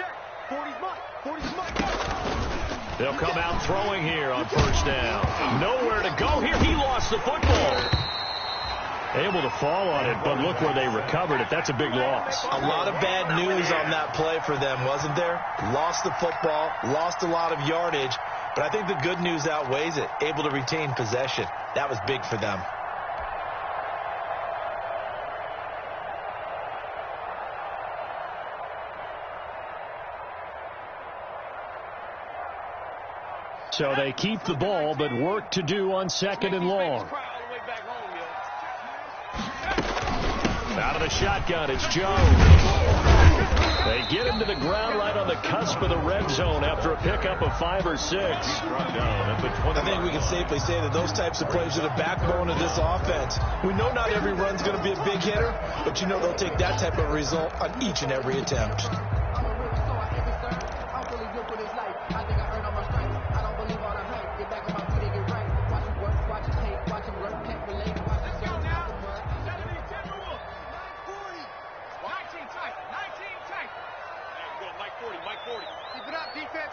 [SPEAKER 3] 40's mine. 40's mine.
[SPEAKER 1] They'll come out throwing here on first down. Nowhere to go here. He lost the football. Able to fall on it, but look where they recovered it. That's a big loss.
[SPEAKER 4] A lot of bad news on that play for them, wasn't there? Lost the football, lost a lot of yardage, but I think the good news outweighs it. Able to retain possession. That was big for them.
[SPEAKER 1] So they keep the ball, but work to do on second and long. Out of the shotgun, it's Jones. They get him to the ground right on the cusp of the red zone after a pickup of 5 or 6.
[SPEAKER 4] I think we can safely say that those types of plays are the backbone of this offense. We know not every run's going to be a big hitter, but you know they'll take that type of result on each and every attempt.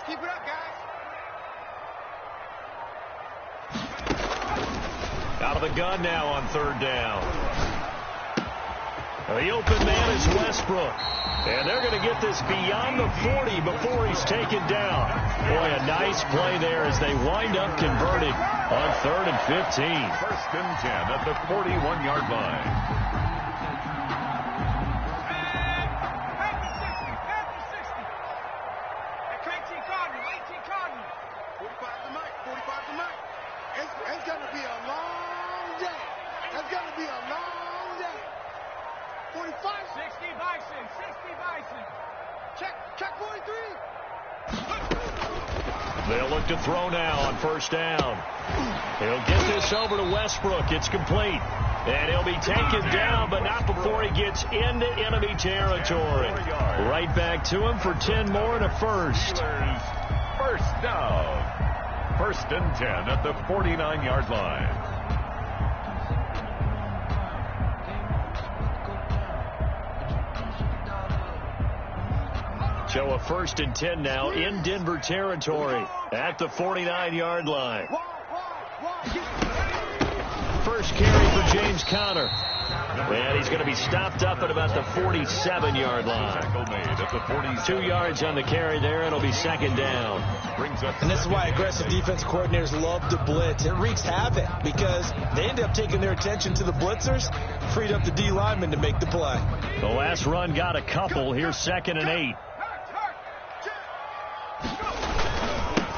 [SPEAKER 3] Keep it up, guys.
[SPEAKER 1] Out of the gun now on third down. The open man is Westbrook. And they're going to get this beyond the 40 before he's taken down. Boy, a nice play there as they wind up converting on 3rd and 15.
[SPEAKER 2] First and 10 at the 41-yard line.
[SPEAKER 3] It's going to be a long day. It's going to be a long day. 45. 60 Bison. 60 Bison. Check 43.
[SPEAKER 1] They'll look to throw now on first down. He'll get this over to Westbrook. It's complete. And he'll be taken down, but not before he gets into enemy territory. Right back to him for 10 more and a first.
[SPEAKER 2] First down. First and 10 at the 49-yard line.
[SPEAKER 1] So a first and 10 now in Denver territory at the 49-yard line. First carry for James Conner. And he's going to be stopped up at about the 47-yard line. 2 yards on the carry there. It'll be second down.
[SPEAKER 4] And this is why aggressive defense coordinators love to blitz. It wreaks havoc because they end up taking their attention to the blitzers, freed up the D lineman to make the play.
[SPEAKER 1] The last run got a couple. Here's 2nd and 8.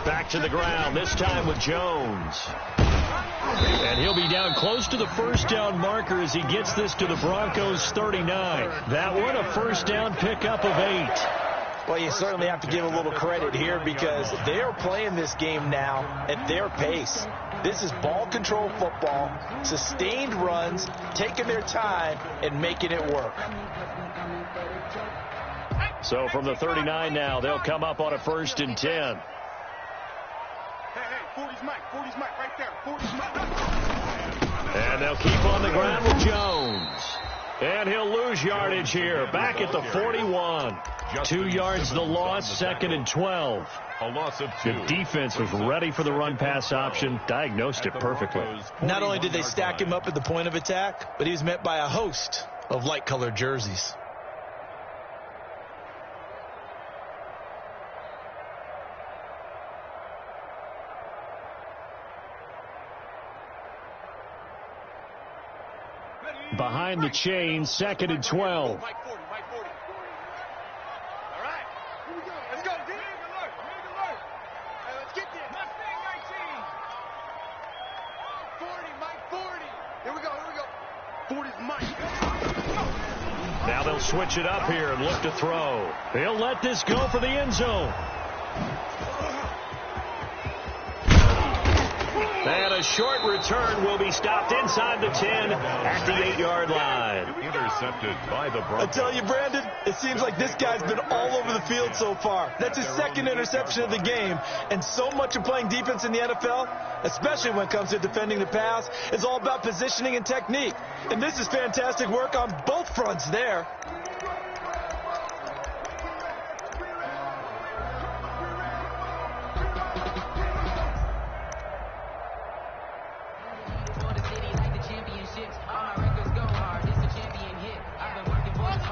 [SPEAKER 1] Back to the ground, this time with Jones. And he'll be down close to the first down marker as he gets this to the Broncos 39. That one, a first down pickup of 8.
[SPEAKER 4] Well, you certainly have to give a little credit here because they are playing this game now at their pace. This is ball control football, sustained runs, taking their time and making it work.
[SPEAKER 1] So from the 39 now, they'll come up on a first and 10.
[SPEAKER 3] Hey, 40's Mike, right there. 40's Mike.
[SPEAKER 1] And they'll keep on the ground with Jones. And he'll lose yardage here, back at the 41. 2 yards the loss, 2nd and 12.
[SPEAKER 2] A loss of 2.
[SPEAKER 1] The defense was ready for the run-pass option, diagnosed it perfectly.
[SPEAKER 4] Not only did they stack him up at the point of attack, but he was met by a host of light-colored jerseys.
[SPEAKER 1] Behind the chain, 2nd and 12.
[SPEAKER 3] Mike 40, Mike 40. All right. Here we go. Let's go, D. Make alert. Hey, let's get this. Mustang 19. 40, Mike 40. Here we go. 40's Mike.
[SPEAKER 1] Now they'll switch it up here and look to throw. He'll let this go for the end zone. And a short return will be stopped inside the 10 at the 8-yard line.
[SPEAKER 2] Intercepted by the Broncos.
[SPEAKER 4] I tell you, Brandon, it seems like this guy's been all over the field so far. That's his 2nd interception of the game. And so much of playing defense in the NFL, especially when it comes to defending the pass, is all about positioning and technique. And this is fantastic work on both fronts there.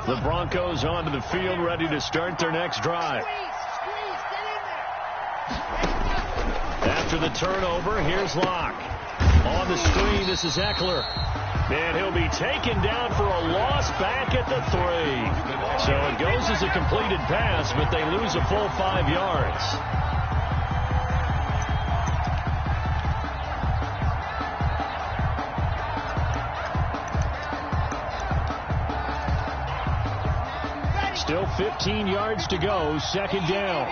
[SPEAKER 1] The Broncos onto the field, ready to start their next drive. After the turnover, here's Locke. On the screen, this is Eckler. And he'll be taken down for a loss back at the 3. So it goes as a completed pass, but they lose a full 5 yards. Still 15 yards to go, 2nd down.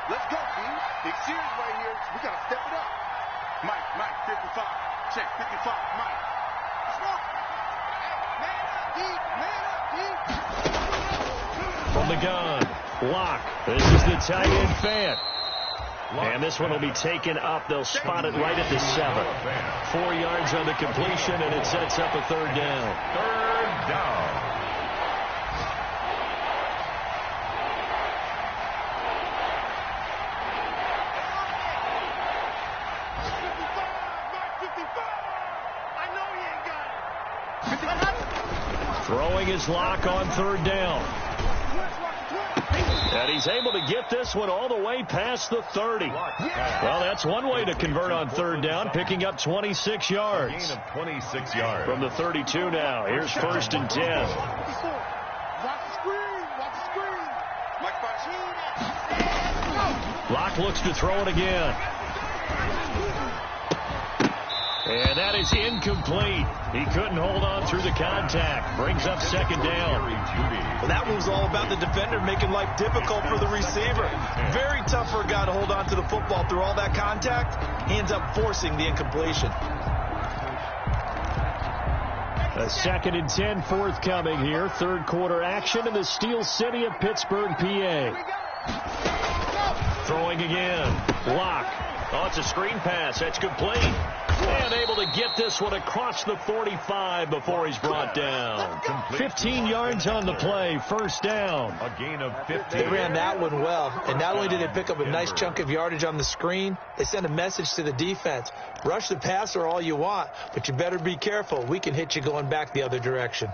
[SPEAKER 3] Let's go, D. Big series right here. We got to step it up. Mike, 55. Check, 55, Mike.
[SPEAKER 1] From the gun, Locke. This is the tight end fan. And this one will be taken up. They'll spot it right at the 7. 4 yards on the completion, and it sets up a 3rd down.
[SPEAKER 2] 3rd down.
[SPEAKER 1] Throwing his Lock on 3rd down. And he's able to get this one all the way past the 30. Well, that's one way to convert on 3rd down, picking up 26 yards.
[SPEAKER 2] Gain of 26 yards.
[SPEAKER 1] From the 32 now. Here's 1st and 10.
[SPEAKER 3] Watch the screen. Mike
[SPEAKER 1] Locke looks to throw it again. And that is incomplete. He couldn't hold on through the contact. Brings up 2nd down.
[SPEAKER 4] Well, that one was all about the defender making life difficult for the receiver. Very tough for a guy to hold on to the football through all that contact. He ends up forcing the incompletion.
[SPEAKER 1] A 2nd and 10 forthcoming here. 3rd quarter action in the Steel City of Pittsburgh, PA. Throwing again. Locke. Oh, it's a screen pass. That's complete. And able to get this one across the 45 before he's brought down. 15 yards on the play. 1st down.
[SPEAKER 2] A gain of 15.
[SPEAKER 4] They ran that one well. And not only did they pick up a nice chunk of yardage on the screen, they sent a message to the defense. Rush the passer all you want, but you better be careful. We can hit you going back the other direction.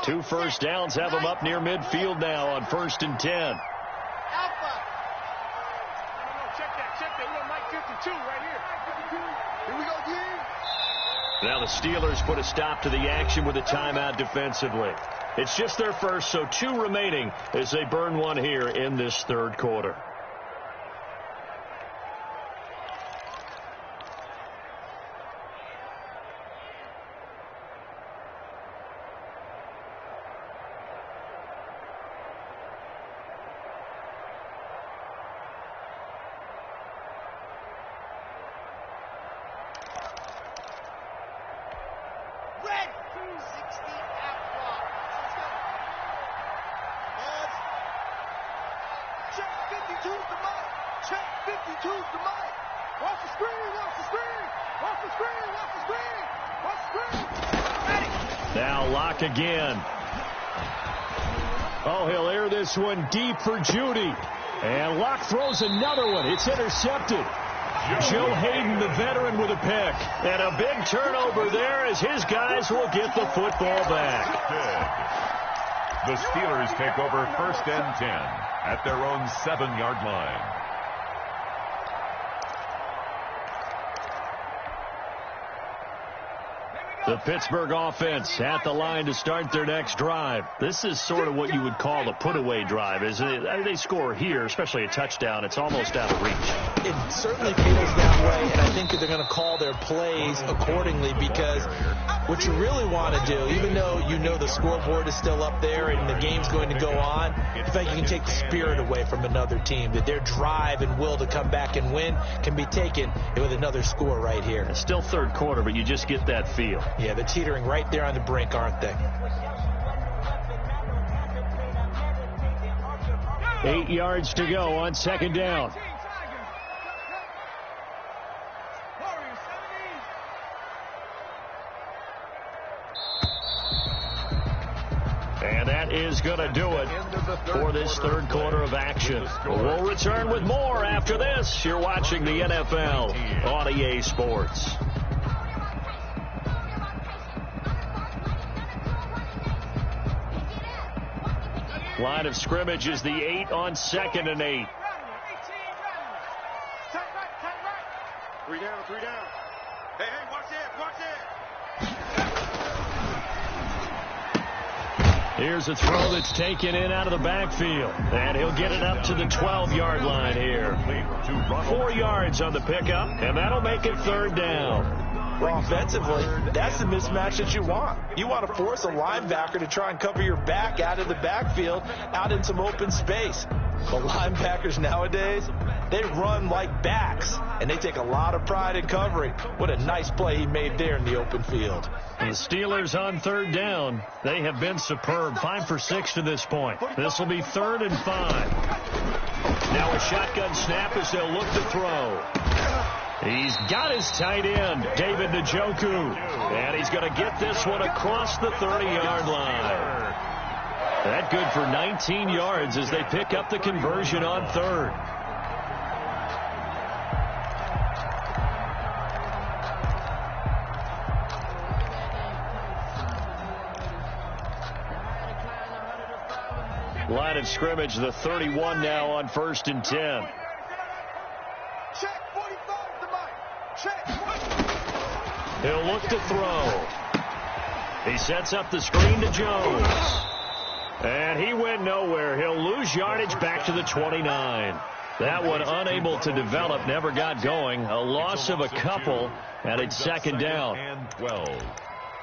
[SPEAKER 1] 2 first downs have them up near midfield now on 1st and 10.
[SPEAKER 3] Alpha. No, check that. We got Mike 52 right here. Here we go, D.
[SPEAKER 1] Now the Steelers put a stop to the action with a timeout defensively. It's just their first, so 2 remaining as they burn one here in this 3rd quarter.
[SPEAKER 3] Check 52's the mic. Watch the screen, watch the screen. Watch the screen, watch the screen. Watch the screen. Ready.
[SPEAKER 1] Now Locke again. Oh, he'll air this one deep for Judy. And Locke throws another one. It's intercepted. Joe Hayden, the veteran, with a pick. And a big turnover there as his guys will get the football back.
[SPEAKER 2] The Steelers take over 1st and 10 at their own 7-yard line.
[SPEAKER 1] The Pittsburgh offense at the line to start their next drive. This is sort of what you would call a put-away drive, isn't it? They score here, especially a touchdown. It's almost out of reach.
[SPEAKER 4] It certainly feels that way, and I think that they're going to call their plays accordingly because what you really want to do, even though you know the scoreboard is still up there and the game's going to go on, in fact, you can take the spirit away from another team, that their drive and will to come back and win can be taken with another score right here.
[SPEAKER 1] It's still third quarter, but you just get that feel.
[SPEAKER 4] Yeah, they're teetering right there on the brink, aren't they?
[SPEAKER 1] 8 yards to go on 2nd down. And that is going to do it for this third quarter of action. We'll return with more after this. You're watching the NFL on EA Sports. Line of scrimmage is the 8 on 2nd and 8.
[SPEAKER 3] 3 down, 3 down. Hey, watch it, watch it.
[SPEAKER 1] Here's a throw that's taken in out of the backfield. And he'll get it up to the 12-yard line here. 4 yards on the pickup, and that'll make it 3rd down.
[SPEAKER 4] Well, offensively, that's the mismatch that you want. You want to force a linebacker to try and cover your back out of the backfield, out in some open space. But linebackers nowadays, they run like backs, and they take a lot of pride in covering. What a nice play he made there in the open field.
[SPEAKER 1] The Steelers on 3rd down. They have been superb. 5 for 6 to this point. This will be 3rd and 5. Now a shotgun snap as they'll look to throw. He's got his tight end, David Njoku. And he's going to get this one across the 30-yard line. That good for 19 yards as they pick up the conversion on 3rd. Line of scrimmage, the 31 now on 1st and 10.
[SPEAKER 3] Check 45 the mic. Check.
[SPEAKER 1] He'll look to throw. He sets up the screen to Jones. And he went nowhere. He'll lose yardage back to the 29. That one unable to develop, never got going. A loss of a couple, and it's 2nd down.
[SPEAKER 2] And 12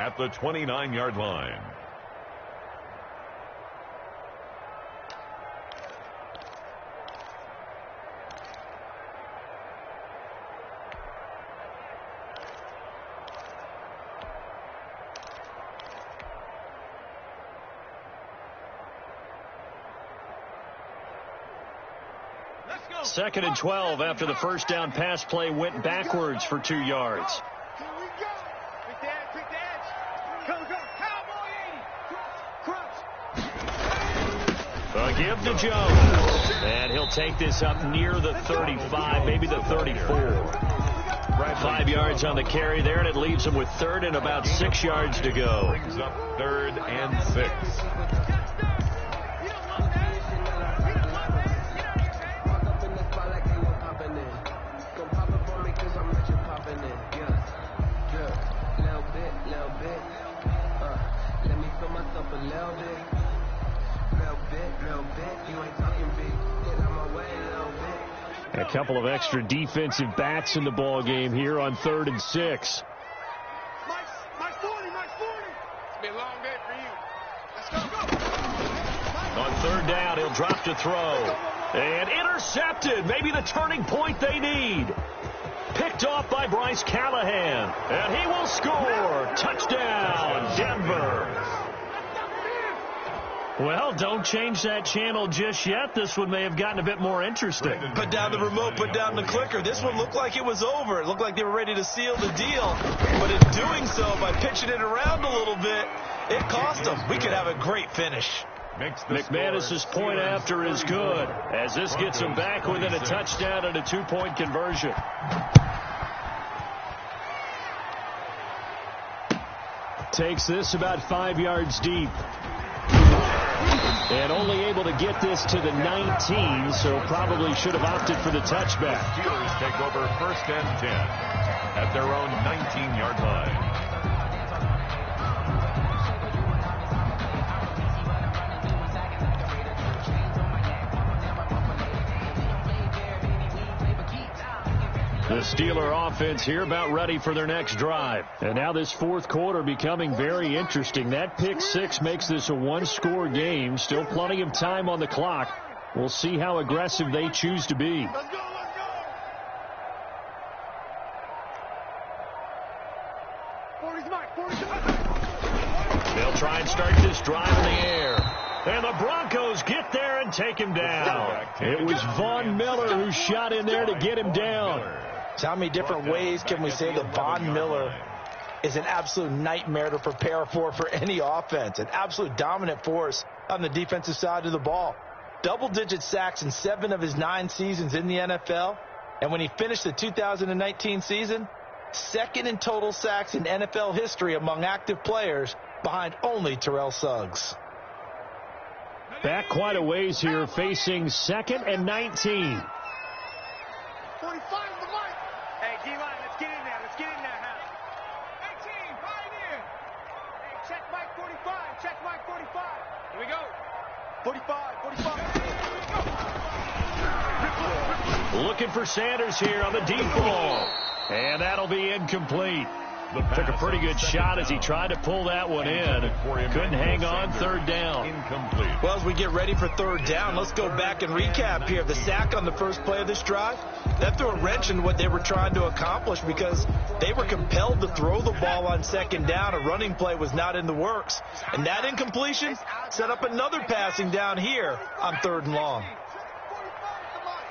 [SPEAKER 2] at the 29-yard line.
[SPEAKER 1] Second and 12 after the first down pass play went backwards for 2 yards.
[SPEAKER 3] Here we go. Pick the edge, pick the edge. Come, Cowboy 80. Crunch.
[SPEAKER 1] A give to Jones. And he'll take this up near the 35, maybe the 34. 5 yards on the carry there, and it leaves him with 3rd and about 6 yards to go.
[SPEAKER 2] Brings up 3rd and 6.
[SPEAKER 1] A couple of extra defensive backs in the ball game here on 3rd and 6.
[SPEAKER 3] Mike 40, Mike 40. It's been a long day for you. Let's go.
[SPEAKER 1] On 3rd down, he'll drop to throw. And intercepted. Maybe the turning point they need. Picked off by Bryce Callahan. And he will score. Touchdown, Denver. Well, don't change that channel just yet. This one may have gotten a bit more interesting.
[SPEAKER 4] Put down the remote, put down the clicker. This one looked like it was over. It looked like they were ready to seal the deal. But in doing so, by pitching it around a little bit, it cost them. We could have a great finish.
[SPEAKER 1] McManus's point after is good, as this gets him back within a touchdown and a 2-point conversion. Takes this about 5 yards deep. And only able to get this to the 19, so probably should have opted for the touchback.
[SPEAKER 2] The Steelers take over 1st and 10 at their own 19-yard line.
[SPEAKER 1] The Steeler offense here about ready for their next drive. And now this fourth quarter becoming very interesting. That pick six makes this a one-score game. Still plenty of time on the clock. We'll see how aggressive they choose to be.
[SPEAKER 3] Let's go, let's go. 40's Mike, 40's Mike.
[SPEAKER 1] They'll try and start this drive in the air. And the Broncos get there and take him down. It was Von Miller who shot in there to get him down.
[SPEAKER 4] So how many different ways can we say that Von Miller is an absolute nightmare to prepare for any offense? An absolute dominant force on the defensive side of the ball. Double-digit sacks in 7 of his 9 seasons in the NFL. And when he finished the 2019 season, second in total sacks in NFL history among active players, behind only Terrell Suggs.
[SPEAKER 1] Back quite a ways here, facing 2nd and 19.
[SPEAKER 3] 45 the Mike. Hey, D-line, let's get in there. Let's get in there, huh? 18, pioneer. Hey, check Mike 45. Check Mike 45. Here we go. 45, 45.
[SPEAKER 1] Looking for Sanders here on the deep ball. And that'll be incomplete. Took a pretty good shot as he tried to pull that one in. Couldn't hang on, 3rd down.
[SPEAKER 2] Incomplete.
[SPEAKER 4] Well, as we get ready for 3rd down, let's go back and recap here. The sack on the first play of this drive, that threw a wrench in what they were trying to accomplish because they were compelled to throw the ball on 2nd down. A running play was not in the works. And that incompletion set up another passing down here on 3rd and long.
[SPEAKER 3] 45's the Mike.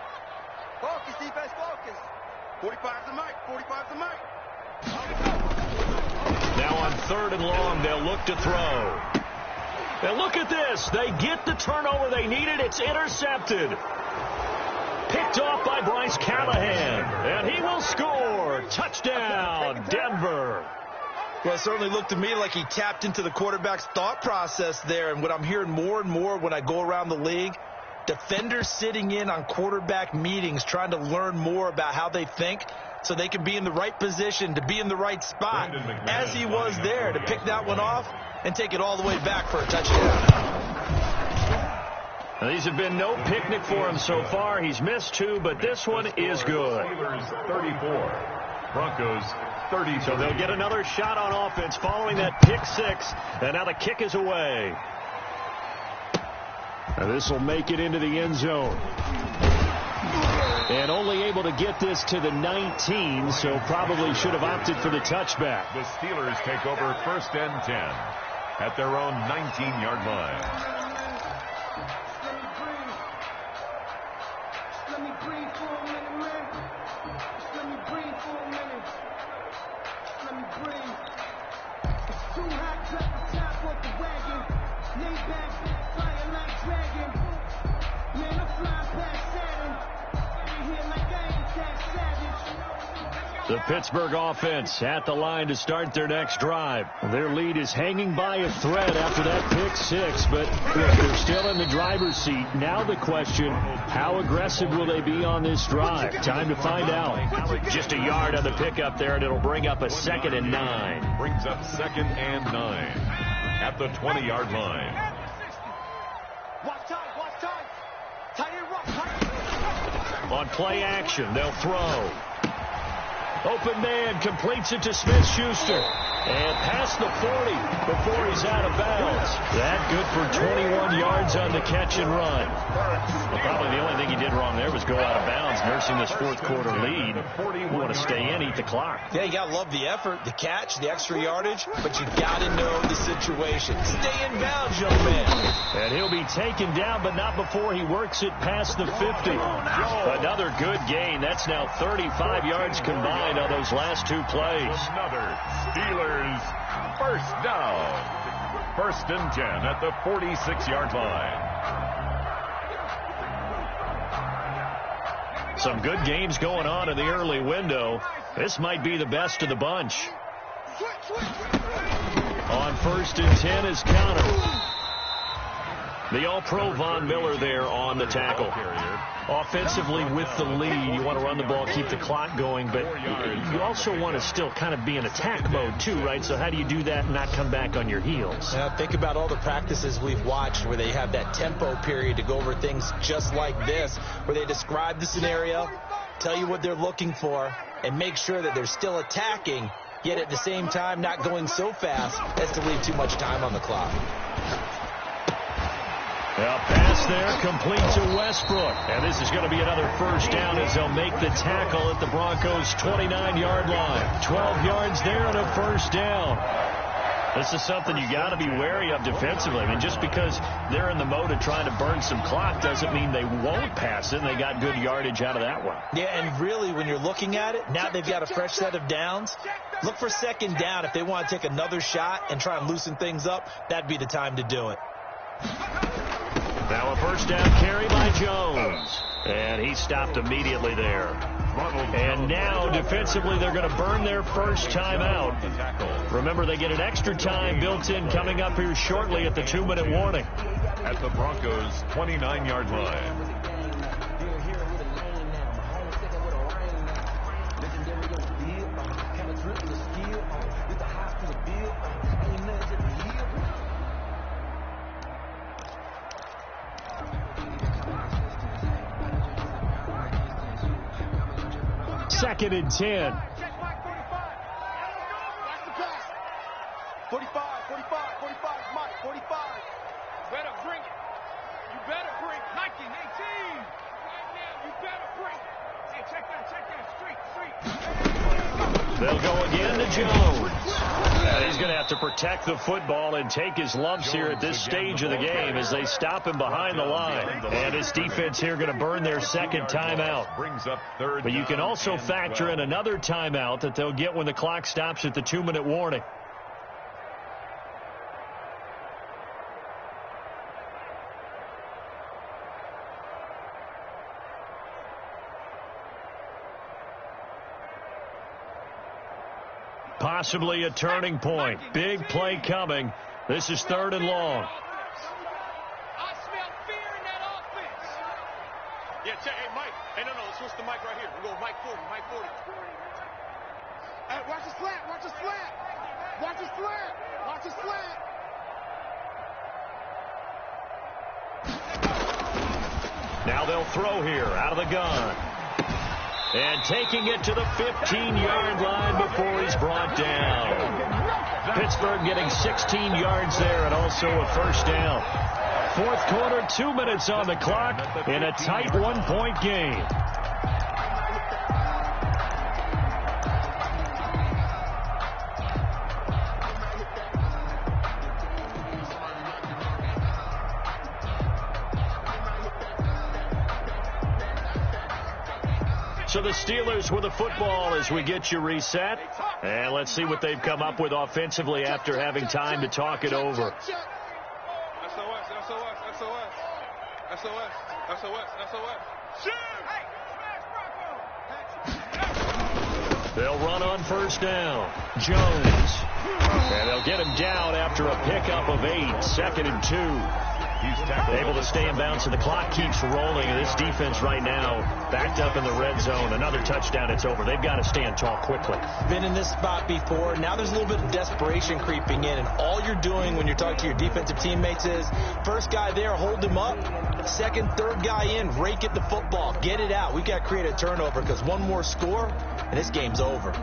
[SPEAKER 3] Focus, defense, focus. 45's the Mike. 45's the Mike.
[SPEAKER 1] Now on 3rd and long, they'll look to throw. And look at this. They get the turnover they needed. It's intercepted. Picked off by Bryce Callahan. And he will score. Touchdown, Denver.
[SPEAKER 4] Well, it certainly looked to me like he tapped into the quarterback's thought process there. And what I'm hearing more and more when I go around the league, defenders sitting in on quarterback meetings trying to learn more about how they think so they can be in the right position to be in the right spot, as he was there to pick that one off and take it all the way back for a touchdown.
[SPEAKER 1] Now, these have been no picnic for him so far. He's missed 2, but this one is good.
[SPEAKER 2] Steelers 34, Broncos 30.
[SPEAKER 1] So they'll get another shot on offense following that pick six, and now the kick is away. Now this will make it into the end zone. And only able to get this to the 19, so probably should have opted for the touchback.
[SPEAKER 2] The Steelers take over 1st and 10 at their own 19-yard line.
[SPEAKER 3] Let me breathe for a minute, man. Let me breathe for a minute. Let me breathe. It's too hot, drop the top off the wagon. Lay back, fire like dragon. Man, I'm flying past Saturn. Here like I ain't that savage.
[SPEAKER 1] The Pittsburgh offense at the line to start their next drive. Their lead is hanging by a thread after that pick six, but look, they're still in the driver's seat. Now the question, how aggressive will they be on this drive? Time to find out. Just a yard on the pickup there, and it'll bring up a 2nd and 9.
[SPEAKER 2] Brings up 2nd and 9 at the 20-yard line.
[SPEAKER 3] Watch time. Tight end rough, tight.
[SPEAKER 1] On play action, they'll throw. Open man completes it to Smith-Schuster. And past the 40 before he's out of bounds. That good for 21 yards on the catch and run. Well, probably the only thing he did wrong there was go out of bounds, nursing this fourth quarter lead. You want to stay in, eat the clock.
[SPEAKER 4] Yeah, you got to love the effort, the catch, the extra yardage, but you got to know the situation. Stay in bounds, young man.
[SPEAKER 1] And he'll be taken down, but not before he works it past the 50. Another good gain. That's now 35 yards combined on those last two plays.
[SPEAKER 2] Another Steelers first down. 1st and 10 at the 46-yard line.
[SPEAKER 1] Some good games going on in the early window. This might be the best of the bunch. On 1st and 10 is Connor. The All-Pro Von Miller there on the tackle. Offensively with the lead, you want to run the ball, keep the clock going, but you also want to still kind of be in attack mode too, right? So how do you do that and not come back on your heels?
[SPEAKER 4] Now, think about all the practices we've watched where they have that tempo period to go over things just like this, where they describe the scenario, tell you what they're looking for, and make sure that they're still attacking, yet at the same time not going so fast as to leave too much time on the clock.
[SPEAKER 1] Well, pass there, complete to Westbrook. And this is going to be another first down as they'll make the tackle at the Broncos' 29-yard line. 12 yards there and a first down. This is something you got to be wary of defensively. I mean, just because they're in the mode of trying to burn some clock doesn't mean they won't pass it, and they got good yardage out of that one.
[SPEAKER 4] Yeah, and really, when you're looking at it, now they've got a fresh set of downs. Look for 2nd down. If they want to take another shot and try and loosen things up, that'd be the time to do it.
[SPEAKER 1] Now a first down carry by Jones. And he stopped immediately there. And now defensively they're going to burn their first timeout. Remember, they get an extra time built in coming up here shortly at the 2-minute warning.
[SPEAKER 2] At the Broncos' 29-yard line.
[SPEAKER 1] Second and 10.
[SPEAKER 3] Check Mike 45. Watch the pass. 45, 45, 45, Mike, 45. Better bring it. You better bring it. 1918. Right now, you better bring it. Hey, check that. Street.
[SPEAKER 1] They'll go again to Jones. And he's going to have to protect the football and take his lumps here at this stage of the game as they stop him behind the line. And his defense here going to burn their second timeout.
[SPEAKER 2] Brings up 3rd.
[SPEAKER 1] But you can also factor in another timeout that they'll get when the clock stops at the 2-minute warning. Possibly a turning point. Big play coming. This is 3rd and long.
[SPEAKER 3] I smell fear in that offense. Yeah, check. Hey, Mike. Hey, no, let's switch the mic right here. We're going Mike 40, Mike 40. Hey, watch the slant, watch the slant. Watch the slant, watch the slant.
[SPEAKER 1] Now they'll throw here out of the gun. And taking it to the 15-yard line before he's brought down. Pittsburgh getting 16 yards there and also a first down. Fourth quarter, 2 minutes on the clock in a tight 1-point game. So the Steelers with the football as we get you reset. And let's see what they've come up with offensively after having time to talk it over. They'll run on first down. Jones. And they'll get him down after a pickup of 8. 2nd and 2. Able to stay in bounds, and the clock keeps rolling. And this defense right now backed up in the red zone. Another touchdown, it's over. They've got to stand tall quickly.
[SPEAKER 4] Been in this spot before. Now there's a little bit of desperation creeping in, and all you're doing when you're talking to your defensive teammates is first guy there, hold him up. 2nd, 3rd guy in, rake at the football. Get it out. We've got to create a turnover because one more score, and this game's over.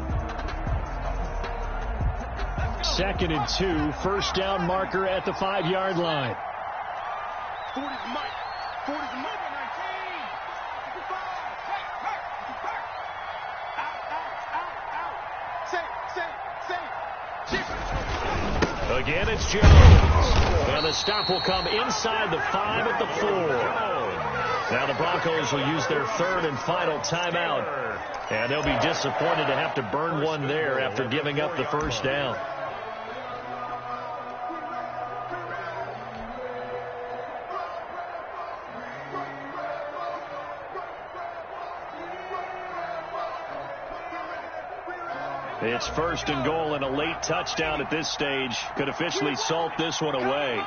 [SPEAKER 1] 2nd and 2, first down marker at the 5-yard line.
[SPEAKER 3] 40's Mike. 40's Mike. 19.
[SPEAKER 1] Again, it's Jones. And the stop will come inside the 5 at the 4. Now the Broncos will use their 3rd and final timeout. And they'll be disappointed to have to burn one there after giving up the first down. It's 1st and goal, and a late touchdown at this stage could officially salt this one away.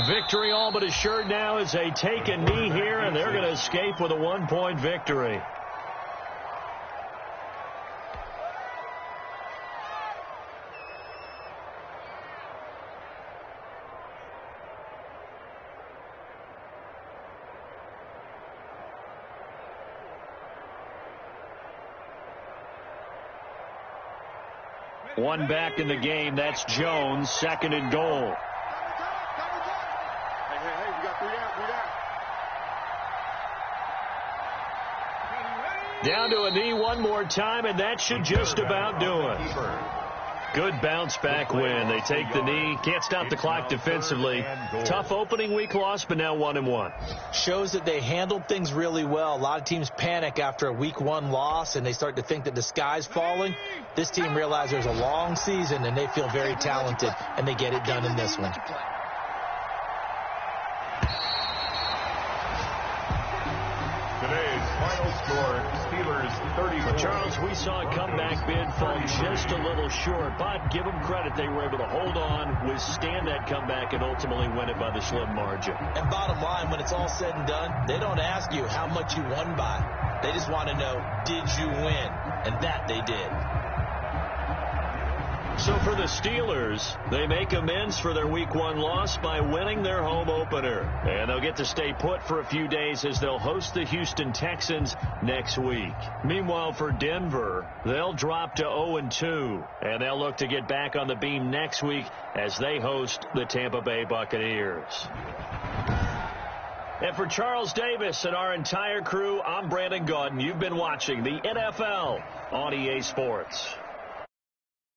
[SPEAKER 1] Victory all but assured now as they take a knee here, and they're going to escape with a 1-point victory. One back in the game. That's Jones. 2nd and goal.
[SPEAKER 3] Hey, we got 3 out.
[SPEAKER 1] Down to a knee one more time, and that should just about do it. Good bounce back win. They take the knee. Can't stop the clock defensively. Tough opening week loss, but now 1-1.
[SPEAKER 4] Shows that they handled things really well. A lot of teams panic after a week 1 loss, and they start to think that the sky's falling. This team realizes there's a long season, and they feel very talented, and they get it done in this one.
[SPEAKER 2] Today's final score, Steelers 34.
[SPEAKER 1] Charles, we saw a comeback bid fall just a little short, but give them credit. They were able to hold on, withstand that comeback, and ultimately win it by the slim margin.
[SPEAKER 4] And bottom line, when it's all said and done, they don't ask you how much you won by. They just want to know, did you win? And that they did.
[SPEAKER 1] So for the Steelers, they make amends for their Week 1 loss by winning their home opener. And they'll get to stay put for a few days as they'll host the Houston Texans next week. Meanwhile, for Denver, they'll drop to 0-2. And they'll look to get back on the beam next week as they host the Tampa Bay Buccaneers. And for Charles Davis and our entire crew, I'm Brandon Gaudin. You've been watching the NFL on EA Sports.